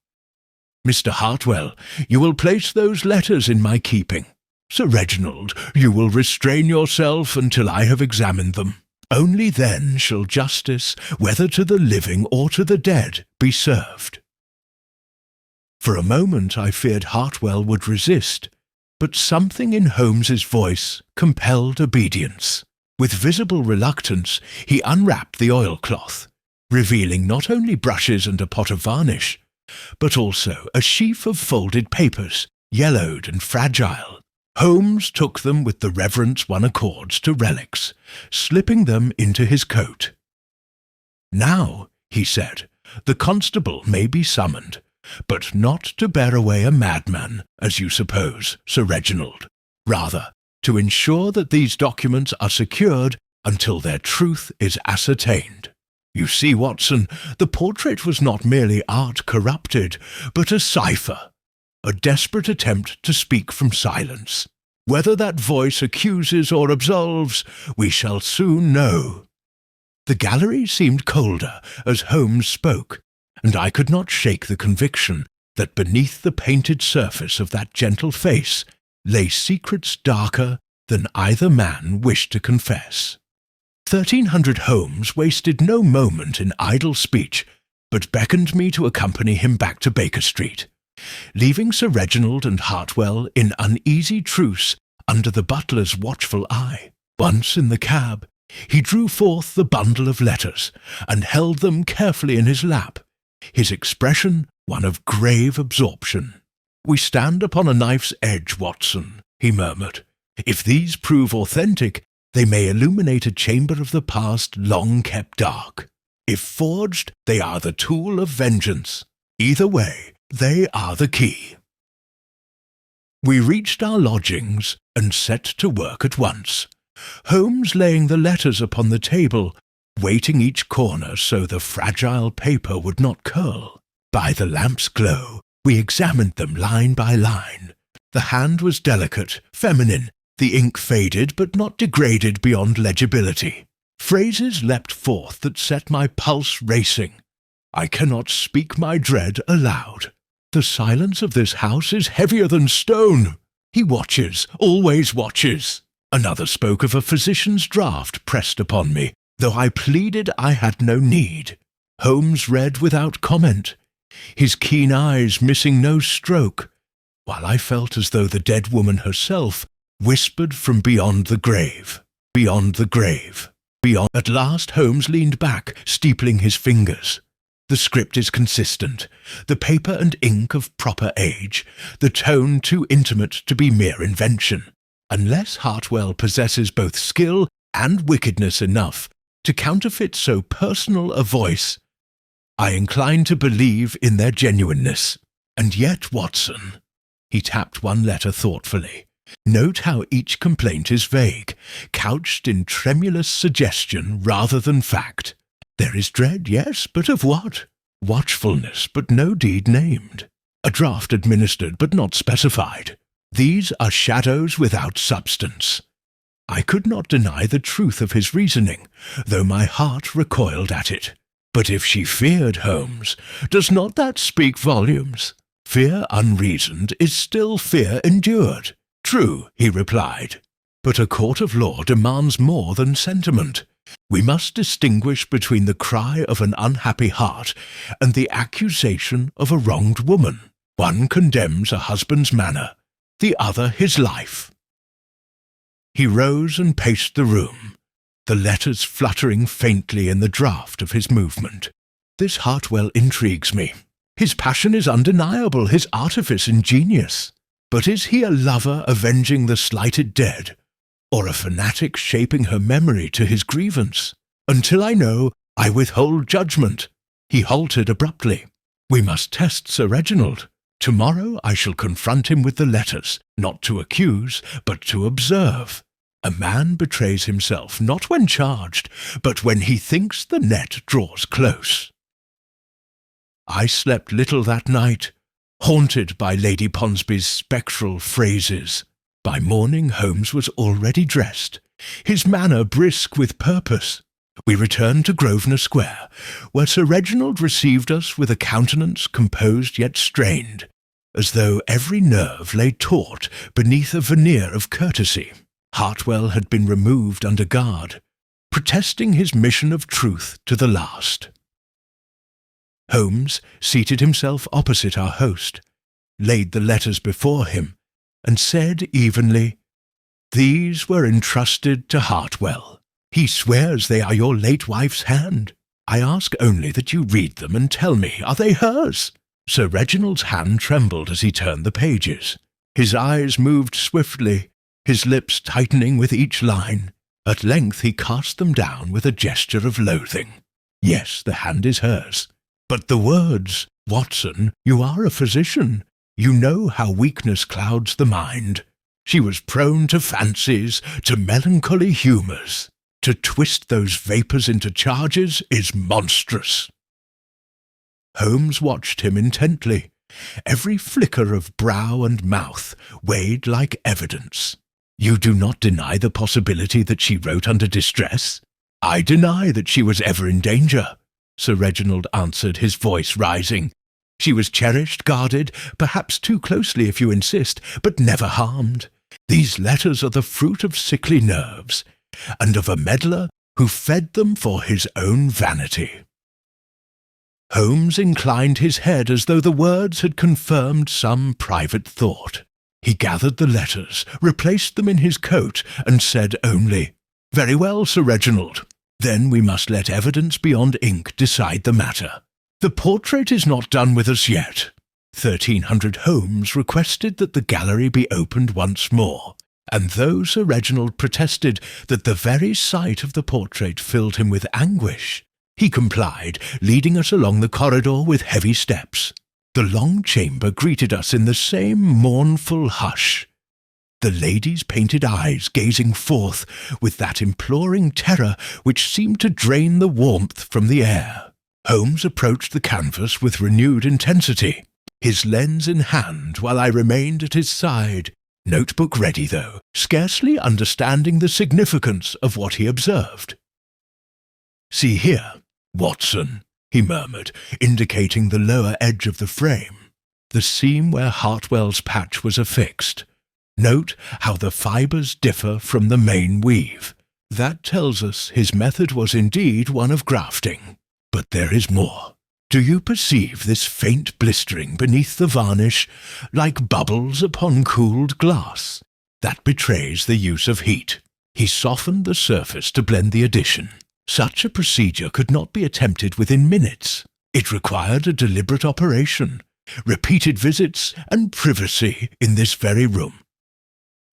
Mr. Hartwell, you will place those letters in my keeping. Sir Reginald, you will restrain yourself until I have examined them. Only then shall justice, whether to the living or to the dead, be served." For a moment I feared Hartwell would resist, but something in Holmes's voice compelled obedience. With visible reluctance, he unwrapped the oilcloth, revealing not only brushes and a pot of varnish, but also a sheaf of folded papers, yellowed and fragile. Holmes took them with the reverence one accords to relics, slipping them into his coat. "Now," he said, "the constable may be summoned, but not to bear away a madman, as you suppose, Sir Reginald. Rather, to ensure that these documents are secured until their truth is ascertained. You see, Watson, the portrait was not merely art corrupted, but a cipher, a desperate attempt to speak from silence. Whether that voice accuses or absolves, we shall soon know." The gallery seemed colder as Holmes spoke, and I could not shake the conviction that beneath the painted surface of that gentle face lay secrets darker than either man wished to confess. 1300 Holmes wasted no moment in idle speech, but beckoned me to accompany him back to Baker Street. Leaving Sir Reginald and Hartwell in uneasy truce under the butler's watchful eye, once in the cab, he drew forth the bundle of letters and held them carefully in his lap, his expression one of grave absorption. "We stand upon a knife's edge, Watson," he murmured. "If these prove authentic, they may illuminate a chamber of the past long kept dark. If forged, they are the tool of vengeance. Either way, they are the key." We reached our lodgings and set to work at once, Holmes laying the letters upon the table, weighting each corner so the fragile paper would not curl. By the lamp's glow, we examined them line by line. The hand was delicate, feminine, the ink faded but not degraded beyond legibility. Phrases leapt forth that set my pulse racing. I cannot speak my dread aloud. "The silence of this house is heavier than stone. He watches, always watches." Another spoke of a physician's draught pressed upon me, though I pleaded I had no need. Holmes read without comment, his keen eyes missing no stroke, while I felt as though the dead woman herself whispered from beyond the grave, beyond the grave, beyond. At last Holmes leaned back, steepling his fingers. The script is consistent, the paper and ink of proper age, the tone too intimate to be mere invention. Unless Hartwell possesses both skill and wickedness enough to counterfeit so personal a voice, I incline to believe in their genuineness. And yet, Watson, he tapped one letter thoughtfully, note how each complaint is vague, couched in tremulous suggestion rather than fact. There is dread, yes, but of what? Watchfulness, but no deed named. A draught administered, but not specified. These are shadows without substance. I could not deny the truth of his reasoning, though my heart recoiled at it. But if she feared Holmes, does not that speak volumes? Fear unreasoned is still fear endured. True, he replied, but a court of law demands more than sentiment. We must distinguish between the cry of an unhappy heart and the accusation of a wronged woman. One condemns a husband's manner, the other his life. He rose and paced the room, the letters fluttering faintly in the draught of his movement. This Hartwell intrigues me. His passion is undeniable, his artifice ingenious. But is he a lover avenging the slighted dead, or a fanatic shaping her memory to his grievance? Until I know, I withhold judgment. He halted abruptly. We must test Sir Reginald. Tomorrow I shall confront him with the letters, not to accuse, but to observe. A man betrays himself not when charged, but when he thinks the net draws close. I slept little that night, haunted by Lady Ponsonby's spectral phrases. By morning Holmes was already dressed, his manner brisk with purpose. We returned to Grosvenor Square, where Sir Reginald received us with a countenance composed yet strained, as though every nerve lay taut beneath a veneer of courtesy. Hartwell had been removed under guard, protesting his mission of truth to the last. Holmes seated himself opposite our host, laid the letters before him, and said evenly, "These were entrusted to Hartwell. He swears they are your late wife's hand. I ask only that you read them and tell me, are they hers?" Sir Reginald's hand trembled as he turned the pages. His eyes moved swiftly, his lips tightening with each line. At length he cast them down with a gesture of loathing. Yes, the hand is hers. But the words, Watson, you are a physician. You know how weakness clouds the mind. She was prone to fancies, to melancholy humours. To twist those vapours into charges is monstrous. Holmes watched him intently. Every flicker of brow and mouth weighed like evidence. You do not deny the possibility that she wrote under distress? I deny that she was ever in danger, Sir Reginald answered, his voice rising. She was cherished, guarded, perhaps too closely if you insist, but never harmed. These letters are the fruit of sickly nerves, and of a meddler who fed them for his own vanity. Holmes inclined his head as though the words had confirmed some private thought. He gathered the letters, replaced them in his coat, and said only, "Very well, Sir Reginald. Then we must let evidence beyond ink decide the matter. The portrait is not done with us yet." 1300 Holmes requested that the gallery be opened once more, and though Sir Reginald protested that the very sight of the portrait filled him with anguish, he complied, leading us along the corridor with heavy steps. The long chamber greeted us in the same mournful hush, the lady's painted eyes gazing forth with that imploring terror which seemed to drain the warmth from the air. Holmes approached the canvas with renewed intensity, his lens in hand while I remained at his side, notebook ready though, scarcely understanding the significance of what he observed. "See here, Watson," he murmured, indicating the lower edge of the frame, the seam where Hartwell's patch was affixed. "Note how the fibres differ from the main weave. That tells us his method was indeed one of grafting. But there is more. Do you perceive this faint blistering beneath the varnish, like bubbles upon cooled glass? That betrays the use of heat. He softened the surface to blend the addition. Such a procedure could not be attempted within minutes. It required a deliberate operation, repeated visits, and privacy in this very room."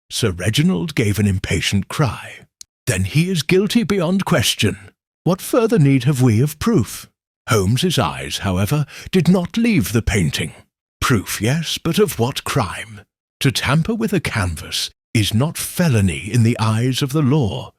Sir Reginald gave an impatient cry. "Then he is guilty beyond question. What further need have we of proof?" Holmes's eyes, however, did not leave the painting. "Proof, yes, but of what crime? To tamper with a canvas is not felony in the eyes of the law,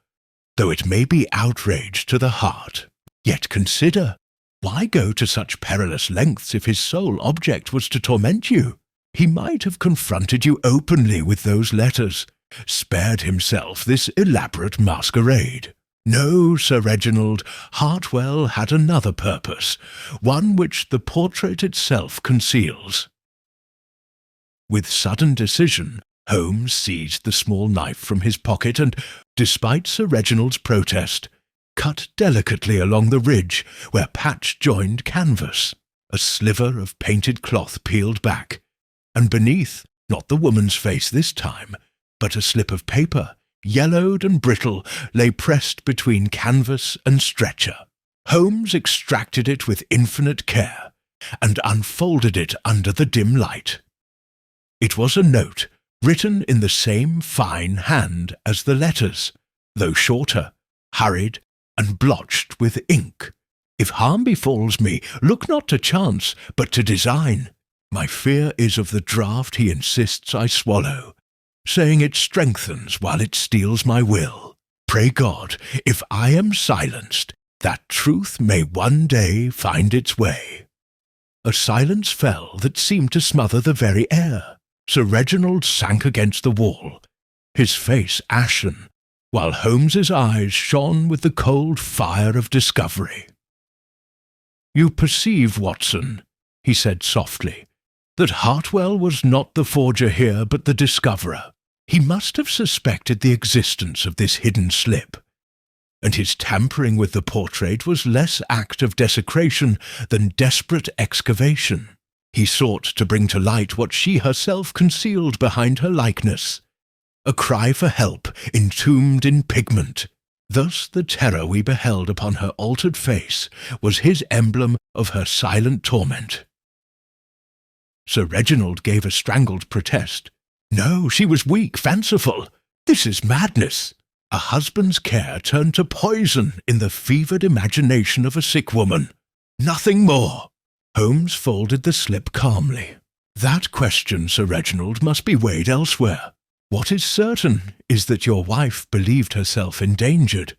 though it may be outrage to the heart. Yet consider, why go to such perilous lengths if his sole object was to torment you? He might have confronted you openly with those letters, spared himself this elaborate masquerade. No, Sir Reginald, Hartwell had another purpose, one which the portrait itself conceals." With sudden decision, Holmes seized the small knife from his pocket and, despite Sir Reginald's protest, cut delicately along the ridge where patch joined canvas. A sliver of painted cloth peeled back, and beneath, not the woman's face this time, but a slip of paper, yellowed and brittle, lay pressed between canvas and stretcher. Holmes extracted it with infinite care, and unfolded it under the dim light. It was a note, written in the same fine hand as the letters, though shorter, hurried, and blotched with ink. "If harm befalls me, look not to chance, but to design. My fear is of the draught he insists I swallow, saying it strengthens while it steels my will. Pray God, if I am silenced, that truth may one day find its way." A silence fell that seemed to smother the very air. Sir Reginald sank against the wall, his face ashen, while Holmes's eyes shone with the cold fire of discovery. "You perceive, Watson," he said softly, "that Hartwell was not the forger here but the discoverer. He must have suspected the existence of this hidden slip, and his tampering with the portrait was less act of desecration than desperate excavation. He sought to bring to light what she herself concealed behind her likeness, a cry for help entombed in pigment. Thus the terror we beheld upon her altered face was his emblem of her silent torment." Sir Reginald gave a strangled protest. "No, she was weak, fanciful. This is madness." A husband's care turned to poison in the fevered imagination of a sick woman. Nothing more. Holmes folded the slip calmly. That question, Sir Reginald, must be weighed elsewhere. What is certain is that your wife believed herself endangered,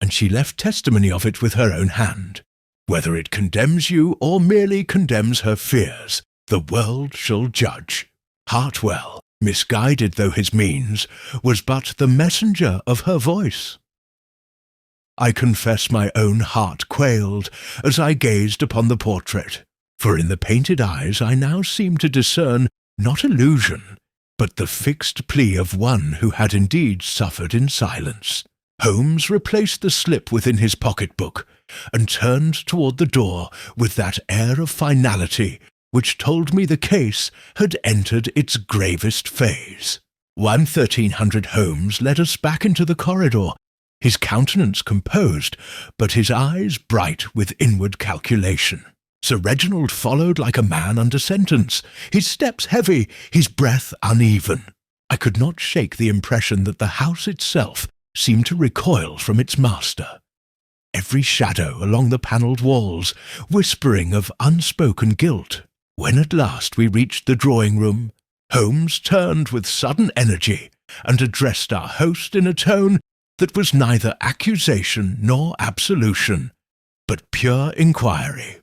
and she left testimony of it with her own hand. Whether it condemns you or merely condemns her fears, the world shall judge. Hartwell, misguided though his means, was but the messenger of her voice. I confess my own heart quailed as I gazed upon the portrait, for in the painted eyes I now seemed to discern not illusion, but the fixed plea of one who had indeed suffered in silence. Holmes replaced the slip within his pocket-book and turned toward the door with that air of finality which told me the case had entered its gravest phase. 1300 Holmes led us back into the corridor, his countenance composed, but his eyes bright with inward calculation. Sir Reginald followed like a man under sentence, his steps heavy, his breath uneven. I could not shake the impression that the house itself seemed to recoil from its master. Every shadow along the panelled walls, whispering of unspoken guilt. When at last we reached the drawing-room, Holmes turned with sudden energy and addressed our host in a tone that was neither accusation nor absolution, but pure inquiry.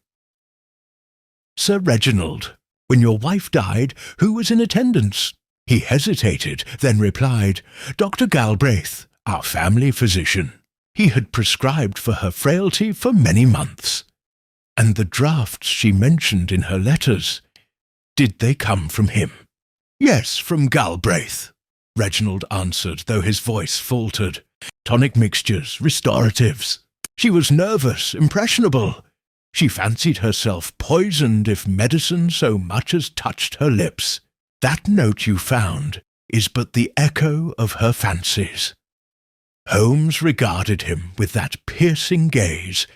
Sir Reginald, when your wife died, who was in attendance? He hesitated, then replied, Dr. Galbraith, our family physician. He had prescribed for her frailty for many months. And the draughts she mentioned in her letters, did they come from him? Yes, from Galbraith, Reginald answered, though his voice faltered. Tonic mixtures, restoratives. She was nervous, impressionable. She fancied herself poisoned if medicine so much as touched her lips. That note you found is but the echo of her fancies. Holmes regarded him with that piercing gaze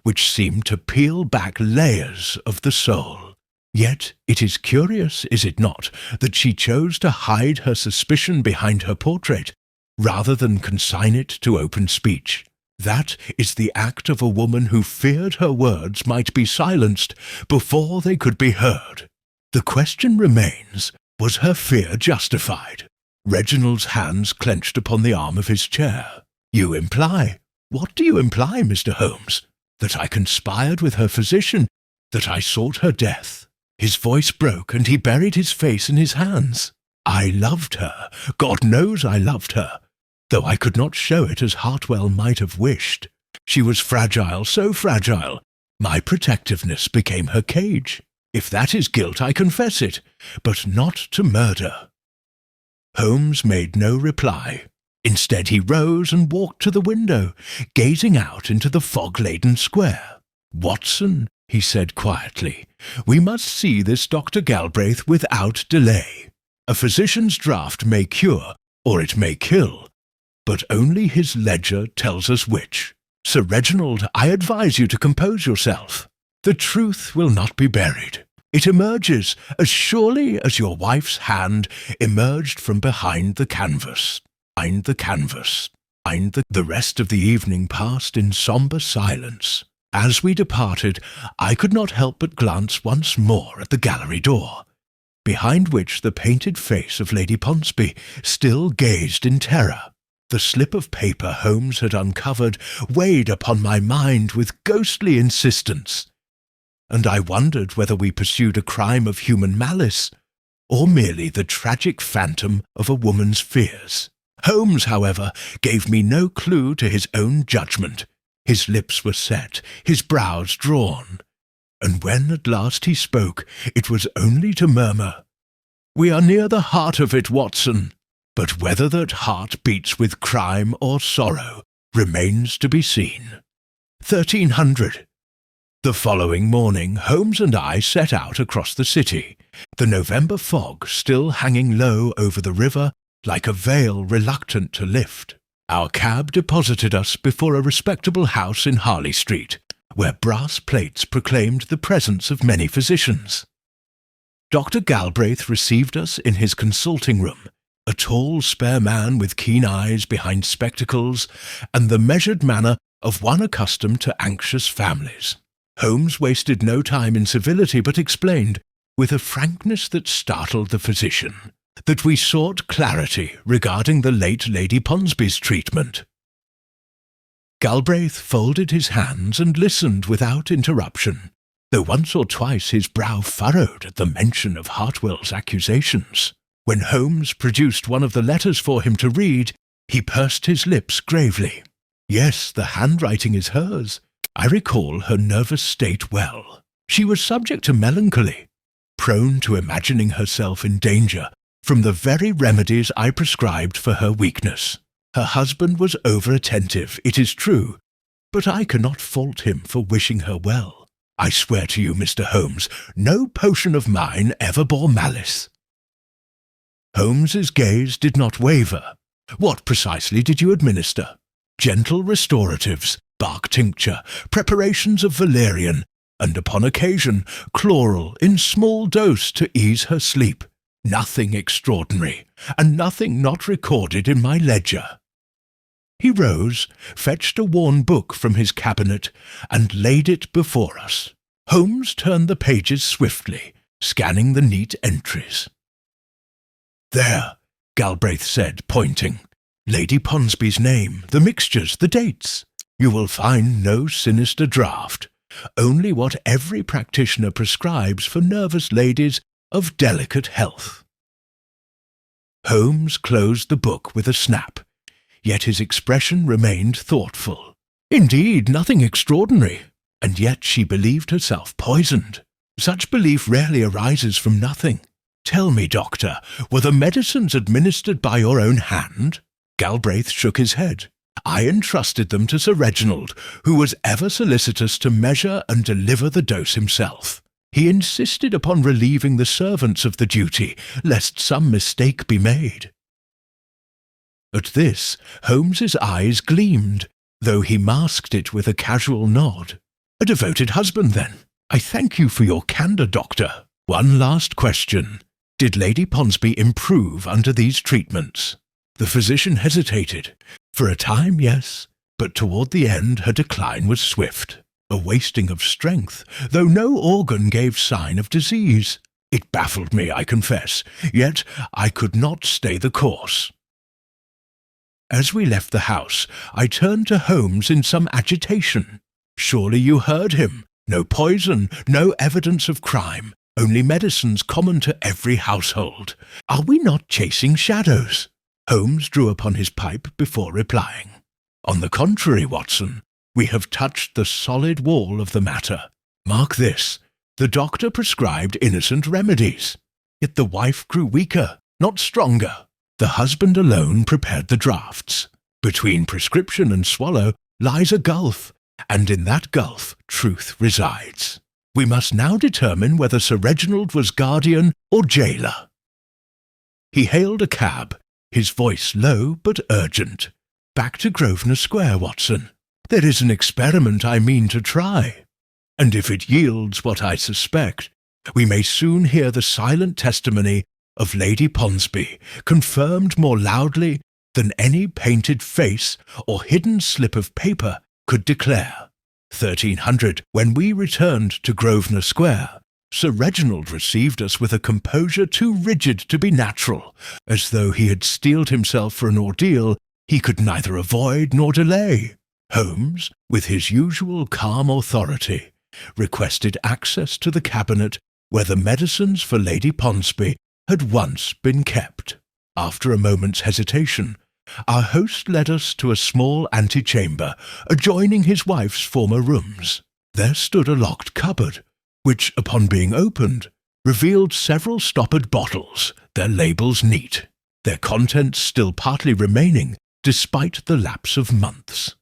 which seemed to peel back layers of the soul. Yet it is curious, is it not, that she chose to hide her suspicion behind her portrait, rather than consign it to open speech. That is the act of a woman who feared her words might be silenced before they could be heard. The question remains, was her fear justified? Reginald's hands clenched upon the arm of his chair. You imply. What do you imply, Mr. Holmes? That I conspired with her physician, that I sought her death. His voice broke, and he buried his face in his hands. I loved her. God knows I loved her, though I could not show it as Hartwell might have wished. She was fragile, so fragile. My protectiveness became her cage. If that is guilt, I confess it, but not to murder. Holmes made no reply. Instead, he rose and walked to the window, gazing out into the fog-laden square. Watson, he said quietly, we must see this Dr. Galbraith without delay. A physician's draught may cure, or it may kill, but only his ledger tells us which. Sir Reginald, I advise you to compose yourself. The truth will not be buried. It emerges as surely as your wife's hand emerged from behind the canvas. The rest of the evening passed in sombre silence. As we departed, I could not help but glance once more at the gallery door, behind which the painted face of Lady Ponsonby still gazed in terror. The slip of paper Holmes had uncovered weighed upon my mind with ghostly insistence, and I wondered whether we pursued a crime of human malice, or merely the tragic phantom of a woman's fears. Holmes, however, gave me no clue to his own judgment. His lips were set, his brows drawn, and when at last he spoke, it was only to murmur, We are near the heart of it, Watson, but whether that heart beats with crime or sorrow remains to be seen. 1300. The following morning, Holmes and I set out across the city, the November fog still hanging low over the river like a veil reluctant to lift. Our cab deposited us before a respectable house in Harley Street, where brass plates proclaimed the presence of many physicians. Dr. Galbraith received us in his consulting room, a tall, spare man with keen eyes behind spectacles and the measured manner of one accustomed to anxious families. Holmes wasted no time in civility, but explained, with a frankness that startled the physician, that we sought clarity regarding the late Lady Ponsby's treatment. Galbraith folded his hands and listened without interruption, though once or twice his brow furrowed at the mention of Hartwell's accusations. When Holmes produced one of the letters for him to read, he pursed his lips gravely. Yes, the handwriting is hers. I recall her nervous state well. She was subject to melancholy, prone to imagining herself in danger from the very remedies I prescribed for her weakness. Her husband was over-attentive, it is true, but I cannot fault him for wishing her well. I swear to you, Mr. Holmes, no potion of mine ever bore malice. Holmes's gaze did not waver. What precisely did you administer? Gentle restoratives, bark tincture, preparations of valerian, and upon occasion chloral in small dose to ease her sleep. Nothing extraordinary, and nothing not recorded in my ledger. He rose, fetched a worn book from his cabinet, and laid it before us. Holmes turned the pages swiftly, scanning the neat entries. "There," Galbraith said, pointing. "Lady Ponsby's name, the mixtures, the dates. You will find no sinister draught, only what every practitioner prescribes for nervous ladies of delicate health." Holmes closed the book with a snap, yet his expression remained thoughtful. Indeed, nothing extraordinary, and yet she believed herself poisoned. Such belief rarely arises from nothing. Tell me, doctor, were the medicines administered by your own hand? Galbraith shook his head. I entrusted them to Sir Reginald, who was ever solicitous to measure and deliver the dose himself. He insisted upon relieving the servants of the duty, lest some mistake be made. At this, Holmes's eyes gleamed, though he masked it with a casual nod. A devoted husband, then. I thank you for your candour, doctor. One last question. Did Lady Ponsby improve under these treatments? The physician hesitated. For a time, yes, but toward the end her decline was swift. A wasting of strength, though no organ gave sign of disease. It baffled me, I confess, yet I could not stay the course. As we left the house, I turned to Holmes in some agitation. Surely you heard him. No poison, no evidence of crime, only medicines common to every household. Are we not chasing shadows? Holmes drew upon his pipe before replying. On the contrary, Watson, we have touched the solid wall of the matter. Mark this, the doctor prescribed innocent remedies. Yet the wife grew weaker, not stronger. The husband alone prepared the draughts. Between prescription and swallow lies a gulf, and in that gulf truth resides. We must now determine whether Sir Reginald was guardian or jailer. He hailed a cab, his voice low but urgent. Back to Grosvenor Square, Watson. There is an experiment I mean to try, and if it yields what I suspect, we may soon hear the silent testimony of Lady Ponsby, confirmed more loudly than any painted face or hidden slip of paper could declare. 1300, when we returned to Grosvenor Square, Sir Reginald received us with a composure too rigid to be natural, as though he had steeled himself for an ordeal he could neither avoid nor delay. Holmes, with his usual calm authority, requested access to the cabinet where the medicines for Lady Ponsby had once been kept. After a moment's hesitation, our host led us to a small antechamber adjoining his wife's former rooms. There stood a locked cupboard, which, upon being opened, revealed several stoppered bottles, their labels neat, their contents still partly remaining despite the lapse of months.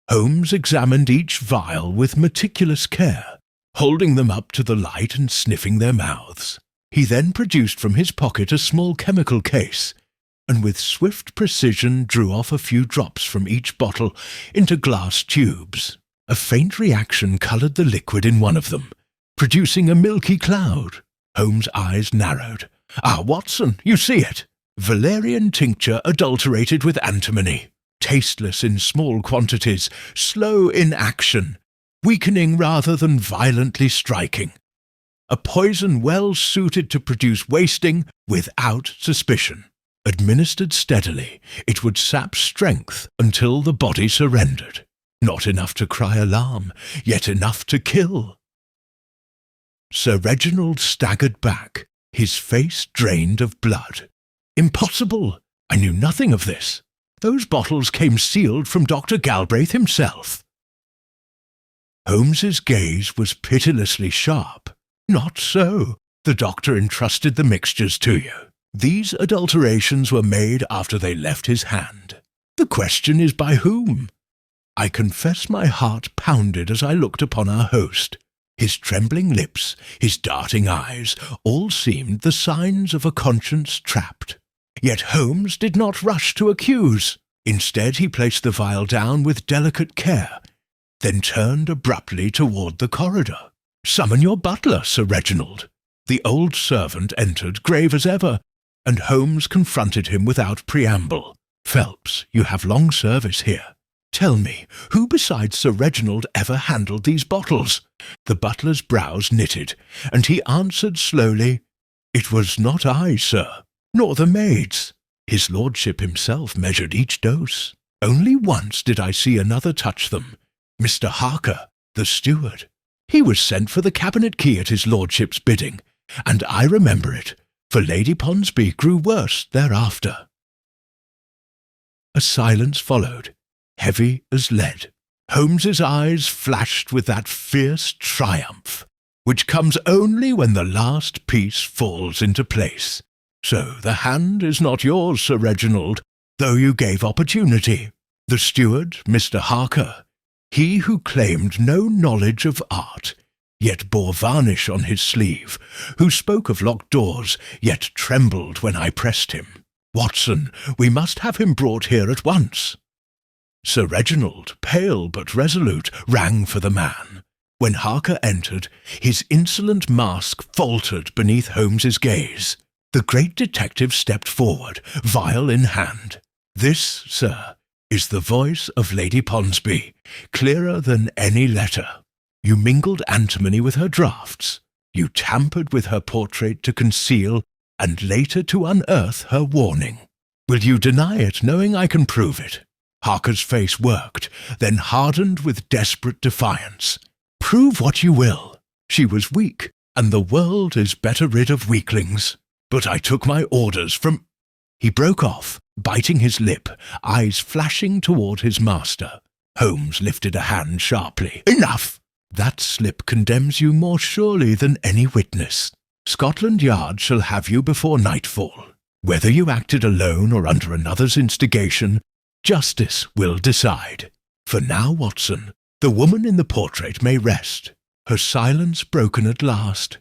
Holmes examined each vial with meticulous care, holding them up to the light and sniffing their mouths. He then produced from his pocket a small chemical case, and with swift precision drew off a few drops from each bottle into glass tubes. A faint reaction coloured the liquid in one of them, producing a milky cloud. Holmes' eyes narrowed. "Ah, Watson, you see it. Valerian tincture adulterated with antimony, tasteless in small quantities, slow in action, weakening rather than violently striking. A poison well suited to produce wasting without suspicion. Administered steadily, it would sap strength until the body surrendered. Not enough to cry alarm, yet enough to kill. Sir Reginald staggered back, his face drained of blood. Impossible! I knew nothing of this. Those bottles came sealed from Dr. Galbraith himself. Holmes's gaze was pitilessly sharp. Not so. The doctor entrusted the mixtures to you. These adulterations were made after they left his hand. The question is by whom? I confess my heart pounded as I looked upon our host. His trembling lips, his darting eyes, all seemed the signs of a conscience trapped. Yet Holmes did not rush to accuse. Instead, he placed the vial down with delicate care, then turned abruptly toward the corridor. "Summon your butler, Sir Reginald." The old servant entered, grave as ever, and Holmes confronted him without preamble. "Phelps, you have long service here. Tell me, who besides Sir Reginald ever handled these bottles?" The butler's brows knitted, and he answered slowly, "It was not I, sir, nor the maids. His lordship himself measured each dose. Only once did I see another touch them. Mr. Harker, the steward. He was sent for the cabinet key at his lordship's bidding, and I remember it, for Lady Ponsonby grew worse thereafter." A silence followed, heavy as lead. Holmes's eyes flashed with that fierce triumph, which comes only when the last piece falls into place. "So the hand is not yours, Sir Reginald, though you gave opportunity. The steward, Mr. Harker, he who claimed no knowledge of art, yet bore varnish on his sleeve, who spoke of locked doors, yet trembled when I pressed him. Watson, we must have him brought here at once." Sir Reginald, pale but resolute, rang for the man. When Harker entered, his insolent mask faltered beneath Holmes's gaze. The great detective stepped forward, vial in hand. "This, sir, is the voice of Lady Ponsonby, clearer than any letter. You mingled antimony with her draughts. You tampered with her portrait to conceal and later to unearth her warning. Will you deny it, knowing I can prove it?" Harker's face worked, then hardened with desperate defiance. "Prove what you will. She was weak, and the world is better rid of weaklings. But I took my orders from—" He broke off, biting his lip, eyes flashing toward his master. Holmes lifted a hand sharply. "Enough! That slip condemns you more surely than any witness. Scotland Yard shall have you before nightfall. Whether you acted alone or under another's instigation, justice will decide. For now, Watson, the woman in the portrait may rest, her silence broken at last."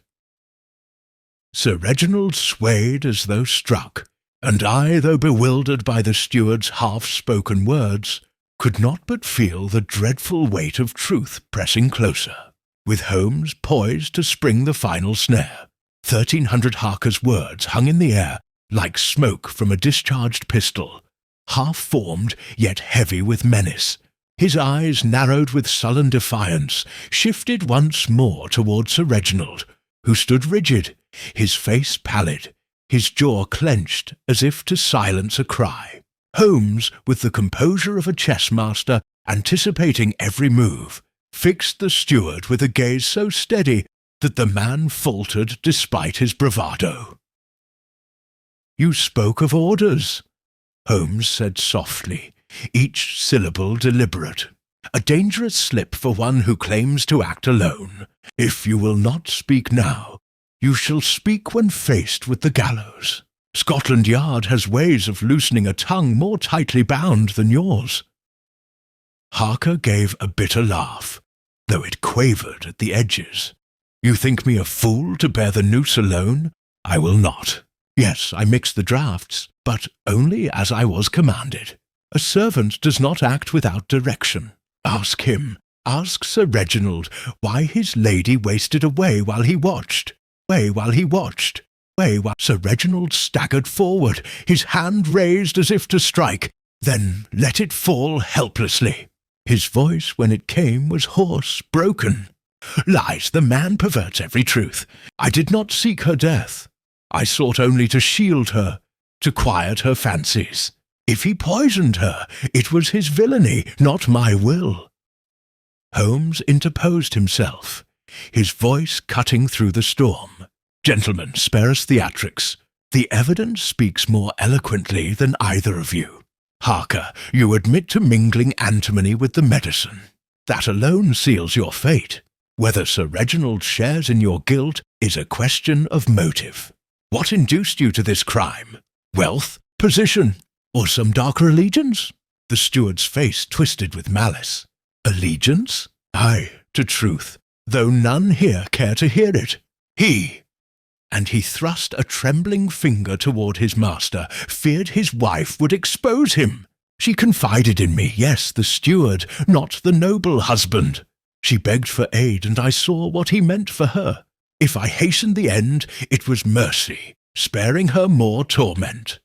Sir Reginald swayed as though struck, and I, though bewildered by the steward's half-spoken words, could not but feel the dreadful weight of truth pressing closer. With Holmes poised to spring the final snare, 1300 Harker's words hung in the air like smoke from a discharged pistol, half-formed yet heavy with menace. His eyes, narrowed with sullen defiance, shifted once more toward Sir Reginald, who stood rigid, his face pallid, his jaw clenched as if to silence a cry. Holmes, with the composure of a chess master, anticipating every move, fixed the steward with a gaze so steady that the man faltered despite his bravado. "You spoke of orders," Holmes said softly, each syllable deliberate. "A dangerous slip for one who claims to act alone. If you will not speak now, you shall speak when faced with the gallows. Scotland Yard has ways of loosening a tongue more tightly bound than yours." Harker gave a bitter laugh, though it quavered at the edges. "You think me a fool to bear the noose alone? I will not. Yes, I mixed the draughts, but only as I was commanded. A servant does not act without direction. Ask him, ask Sir Reginald, why his lady wasted away while he watched. Way while Sir Reginald staggered forward, his hand raised as if to strike, then let it fall helplessly. His voice, when it came, was hoarse, broken. "Lies, the man perverts every truth. I did not seek her death. I sought only to shield her, to quiet her fancies. If he poisoned her, it was his villainy, not my will." Holmes interposed himself, his voice cutting through the storm. "Gentlemen, spare us theatrics. The evidence speaks more eloquently than either of you. Harker, you admit to mingling antimony with the medicine. That alone seals your fate. Whether Sir Reginald shares in your guilt is a question of motive. What induced you to this crime? Wealth? Position? Or some darker allegiance?" The steward's face twisted with malice. "Allegiance? Aye, to truth, though none here care to hear it. He," and he thrust a trembling finger toward his master, "feared his wife would expose him. She confided in me, yes, the steward, not the noble husband. She begged for aid, and I saw what he meant for her. If I hastened the end, it was mercy, sparing her more torment."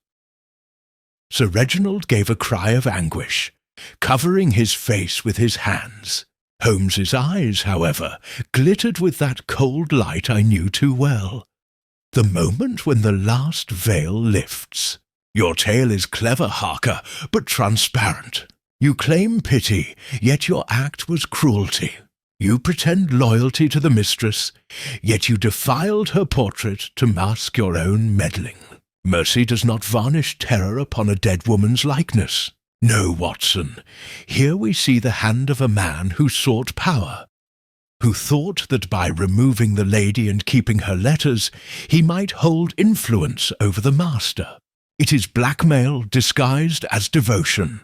Sir Reginald gave a cry of anguish, covering his face with his hands. Holmes's eyes, however, glittered with that cold light I knew too well. The moment when the last veil lifts. "Your tale is clever, Harker, but transparent. You claim pity, yet your act was cruelty. You pretend loyalty to the mistress, yet you defiled her portrait to mask your own meddling. Mercy does not varnish terror upon a dead woman's likeness. No, Watson, here we see the hand of a man who sought power, who thought that by removing the lady and keeping her letters, he might hold influence over the master. It is blackmail disguised as devotion."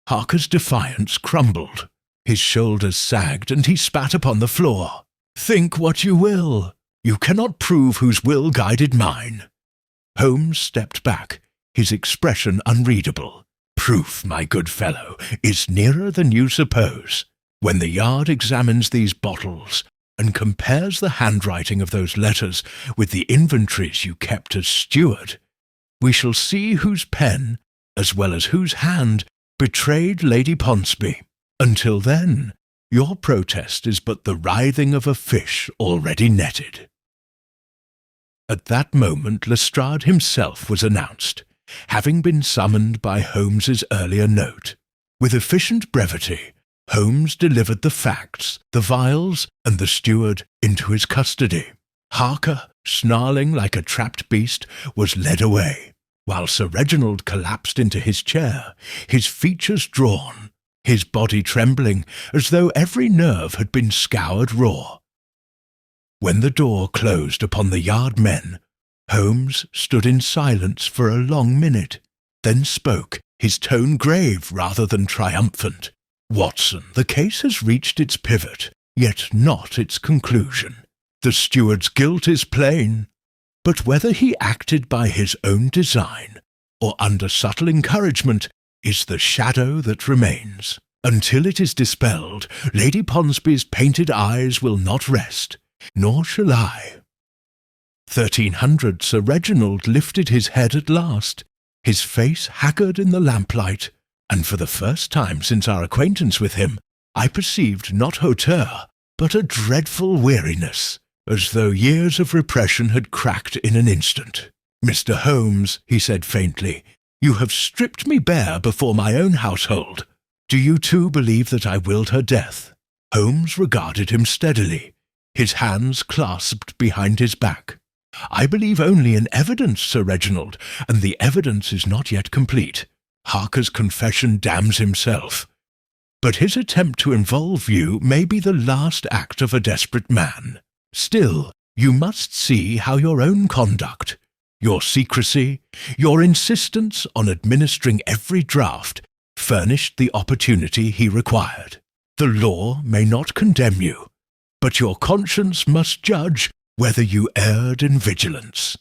Harker's defiance crumbled. His shoulders sagged, and he spat upon the floor. "Think what you will. You cannot prove whose will guided mine." Holmes stepped back, his expression unreadable. "Proof, my good fellow, is nearer than you suppose. When the Yard examines these bottles and compares the handwriting of those letters with the inventories you kept as steward, we shall see whose pen, as well as whose hand, betrayed Lady Ponsonby. Until then, your protest is but the writhing of a fish already netted." At that moment Lestrade himself was announced, having been summoned by Holmes's earlier note. With efficient brevity, Holmes delivered the facts, the vials, and the steward into his custody. Harker, snarling like a trapped beast, was led away, while Sir Reginald collapsed into his chair, his features drawn, his body trembling as though every nerve had been scoured raw. When the door closed upon the Yard men, Holmes stood in silence for a long minute, then spoke, his tone grave rather than triumphant. "Watson, the case has reached its pivot, yet not its conclusion. The steward's guilt is plain, but whether he acted by his own design or under subtle encouragement is the shadow that remains. Until it is dispelled, Lady Ponsonby's painted eyes will not rest, nor shall I." 1300 Sir Reginald lifted his head at last, his face haggard in the lamplight, and for the first time since our acquaintance with him, I perceived not hauteur, but a dreadful weariness, as though years of repression had cracked in an instant. "Mr. Holmes," he said faintly, "you have stripped me bare before my own household. Do you too believe that I willed her death?" Holmes regarded him steadily, his hands clasped behind his back. "I believe only in evidence, Sir Reginald, and the evidence is not yet complete. Harker's confession damns himself. But his attempt to involve you may be the last act of a desperate man. Still, you must see how your own conduct, your secrecy, your insistence on administering every draft furnished the opportunity he required. The law may not condemn you, but your conscience must judge whether you erred in vigilance."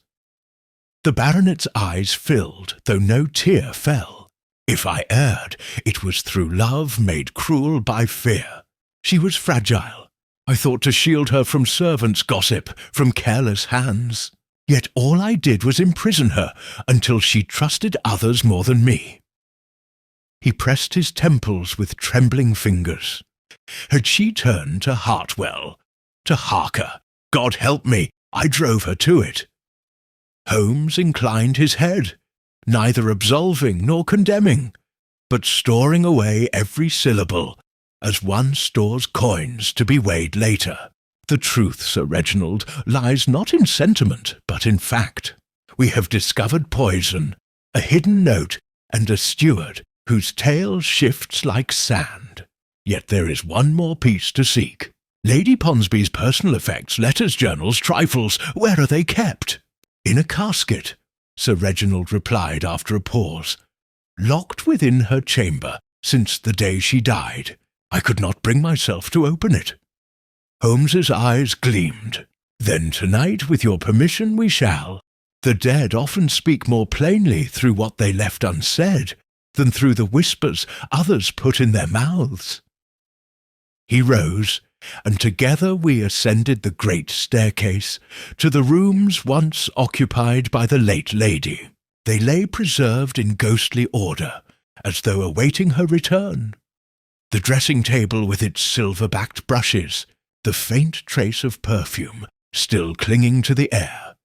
The baronet's eyes filled, though no tear fell. If I erred, it was through love made cruel by fear. She was fragile. I thought to shield her from servants' gossip, from careless hands. Yet all I did was imprison her until she trusted others more than me." He pressed his temples with trembling fingers. Had she turned to Hartwell, to Harker? God help me, I drove her to it. Holmes inclined his head, neither absolving nor condemning, but storing away every syllable, as one stores coins to be weighed later. "The truth, Sir Reginald, lies not in sentiment, but in fact. We have discovered poison, a hidden note, and a steward whose tale shifts like sand. Yet there is one more piece to seek. Lady Ponsonby's personal effects, letters, journals, trifles, where are they kept?" "In a casket," Sir Reginald replied after a pause. "Locked within her chamber since the day she died. I could not bring myself to open it." Holmes's eyes gleamed. "Then tonight, with your permission, we shall. The dead often speak more plainly through what they left unsaid than through the whispers others put in their mouths." He rose, and together we ascended the great staircase to the rooms once occupied by the late lady. They lay preserved in ghostly order, as though awaiting her return. The dressing-table with its silver-backed brushes, the faint trace of perfume still clinging to the air,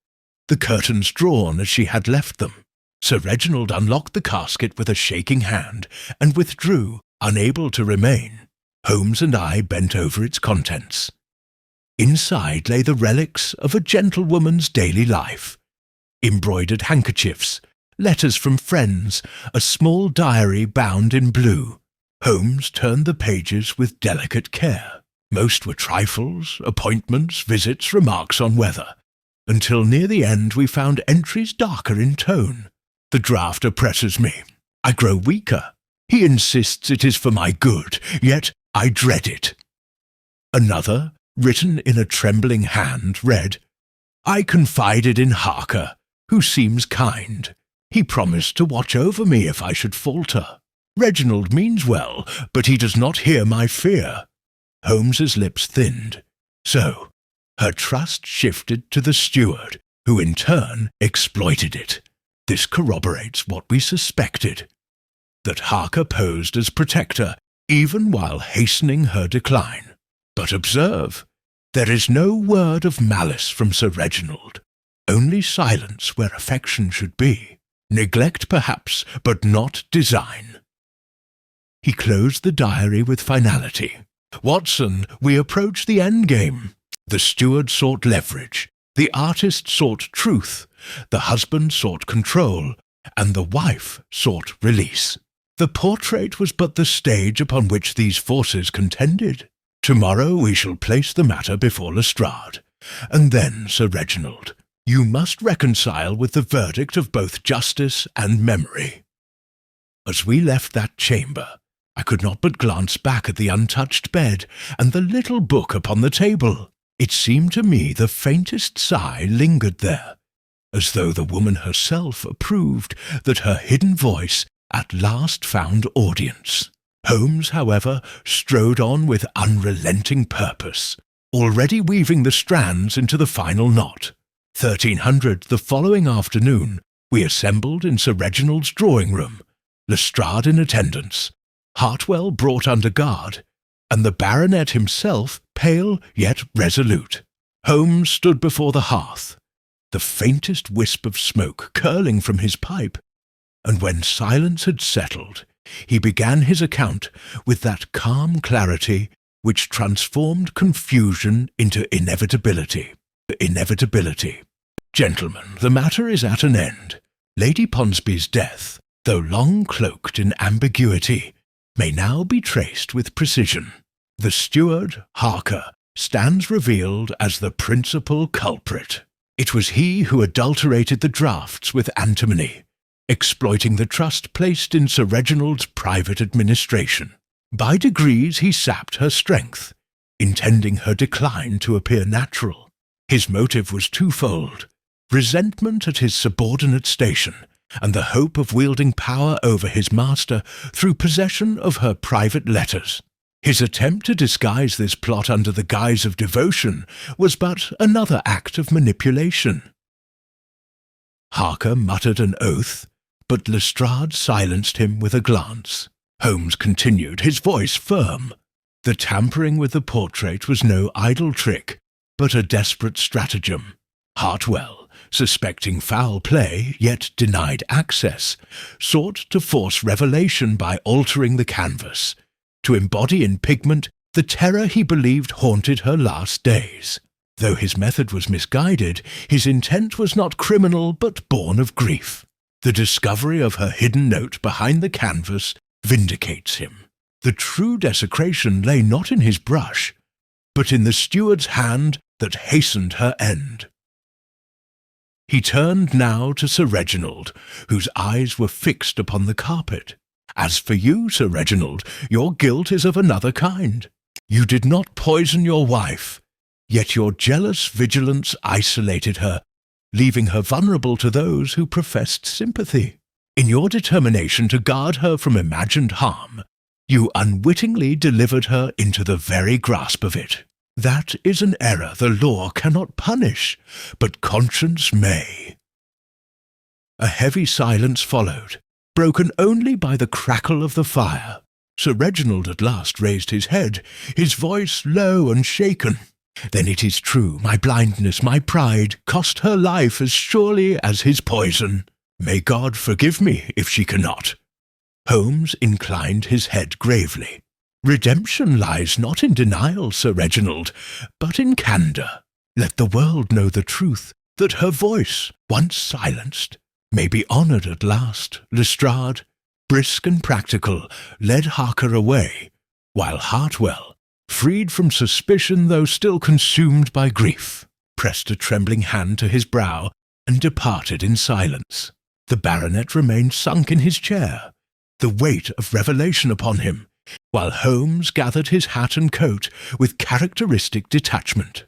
the curtains drawn as she had left them. Sir Reginald unlocked the casket with a shaking hand and withdrew, unable to remain. Holmes and I bent over its contents. Inside lay the relics of a gentlewoman's daily life. Embroidered handkerchiefs, letters from friends, a small diary bound in blue. Holmes turned the pages with delicate care. Most were trifles, appointments, visits, remarks on weather, until near the end we found entries darker in tone. The draft oppresses me. I grow weaker. He insists it is for my good, yet I dread it. Another, written in a trembling hand, read, "I confided in Harker, who seems kind. He promised to watch over me if I should falter. Reginald means well, but he does not hear my fear." Holmes's lips thinned. So, her trust shifted to the steward, who in turn exploited it. This corroborates what we suspected, that Harker posed as protector even while hastening her decline. But observe, there is no word of malice from Sir Reginald, only silence where affection should be, neglect perhaps, but not design. He closed the diary with finality. "Watson, we approach the endgame. The steward sought leverage, the artist sought truth, the husband sought control, and the wife sought release. The portrait was but the stage upon which these forces contended. Tomorrow we shall place the matter before Lestrade, and then, Sir Reginald, you must reconcile with the verdict of both justice and memory." As we left that chamber, I could not but glance back at the untouched bed and the little book upon the table. It seemed to me the faintest sigh lingered there, as though the woman herself approved that her hidden voice at last found audience. Holmes, however, strode on with unrelenting purpose, already weaving the strands into the final knot. 1300 the following afternoon, we assembled in Sir Reginald's drawing-room, Lestrade in attendance, Hartwell brought under guard, and the baronet himself pale yet resolute. Holmes stood before the hearth, the faintest wisp of smoke curling from his pipe, and when silence had settled, he began his account with that calm clarity which transformed confusion into inevitability. "Gentlemen, the matter is at an end. Lady Ponsonby's death, though long cloaked in ambiguity, may now be traced with precision. The steward, Harker, stands revealed as the principal culprit. It was he who adulterated the drafts with antimony, exploiting the trust placed in Sir Reginald's private administration. By degrees he sapped her strength, intending her decline to appear natural. His motive was twofold: resentment at his subordinate station, and the hope of wielding power over his master through possession of her private letters. His attempt to disguise this plot under the guise of devotion was but another act of manipulation. Harker muttered an oath, but Lestrade silenced him with a glance. Holmes continued, his voice firm. The tampering with the portrait was no idle trick, but a desperate stratagem. Hartwell, suspecting foul play, yet denied access, sought to force revelation by altering the canvas, to embody in pigment the terror he believed haunted her last days. Though his method was misguided, his intent was not criminal but born of grief. The discovery of her hidden note behind the canvas vindicates him. The true desecration lay not in his brush, but in the steward's hand that hastened her end. He turned now to Sir Reginald, whose eyes were fixed upon the carpet. As for you, Sir Reginald, your guilt is of another kind. You did not poison your wife, yet your jealous vigilance isolated her, leaving her vulnerable to those who professed sympathy. In your determination to guard her from imagined harm, you unwittingly delivered her into the very grasp of it. That is an error the law cannot punish, but conscience may. A heavy silence followed, broken only by the crackle of the fire. Sir Reginald at last raised his head, his voice low and shaken. Then it is true, my blindness, my pride, cost her life as surely as his poison. May God forgive me if she cannot. Holmes inclined his head gravely. Redemption lies not in denial, Sir Reginald, but in candour. Let the world know the truth, that her voice, once silenced, may be honoured at last. Lestrade, brisk and practical, led Harker away, while Hartwell, freed from suspicion though still consumed by grief, pressed a trembling hand to his brow and departed in silence. The baronet remained sunk in his chair, the weight of revelation upon him, while Holmes gathered his hat and coat with characteristic detachment.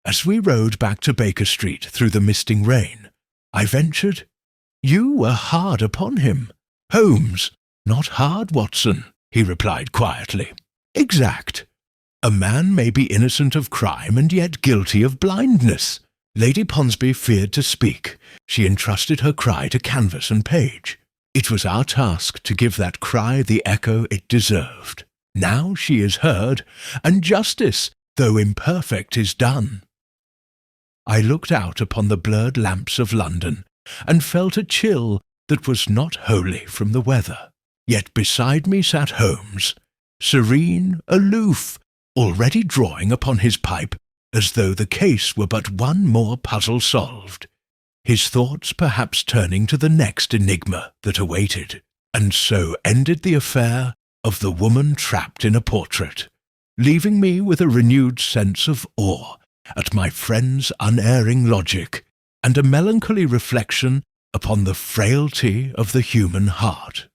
As we rode back to Baker Street through the misting rain, I ventured, "You were hard upon him." "Holmes, not hard, Watson," he replied quietly. "Exact. A man may be innocent of crime and yet guilty of blindness." Lady Ponsonby feared to speak. She entrusted her cry to canvas and page. It was our task to give that cry the echo it deserved. Now she is heard, and justice, though imperfect, is done. I looked out upon the blurred lamps of London, and felt a chill that was not wholly from the weather. Yet beside me sat Holmes, serene, aloof, already drawing upon his pipe, as though the case were but one more puzzle solved, his thoughts perhaps turning to the next enigma that awaited. And so ended the affair of the woman trapped in a portrait, leaving me with a renewed sense of awe at my friend's unerring logic, and a melancholy reflection upon the frailty of the human heart.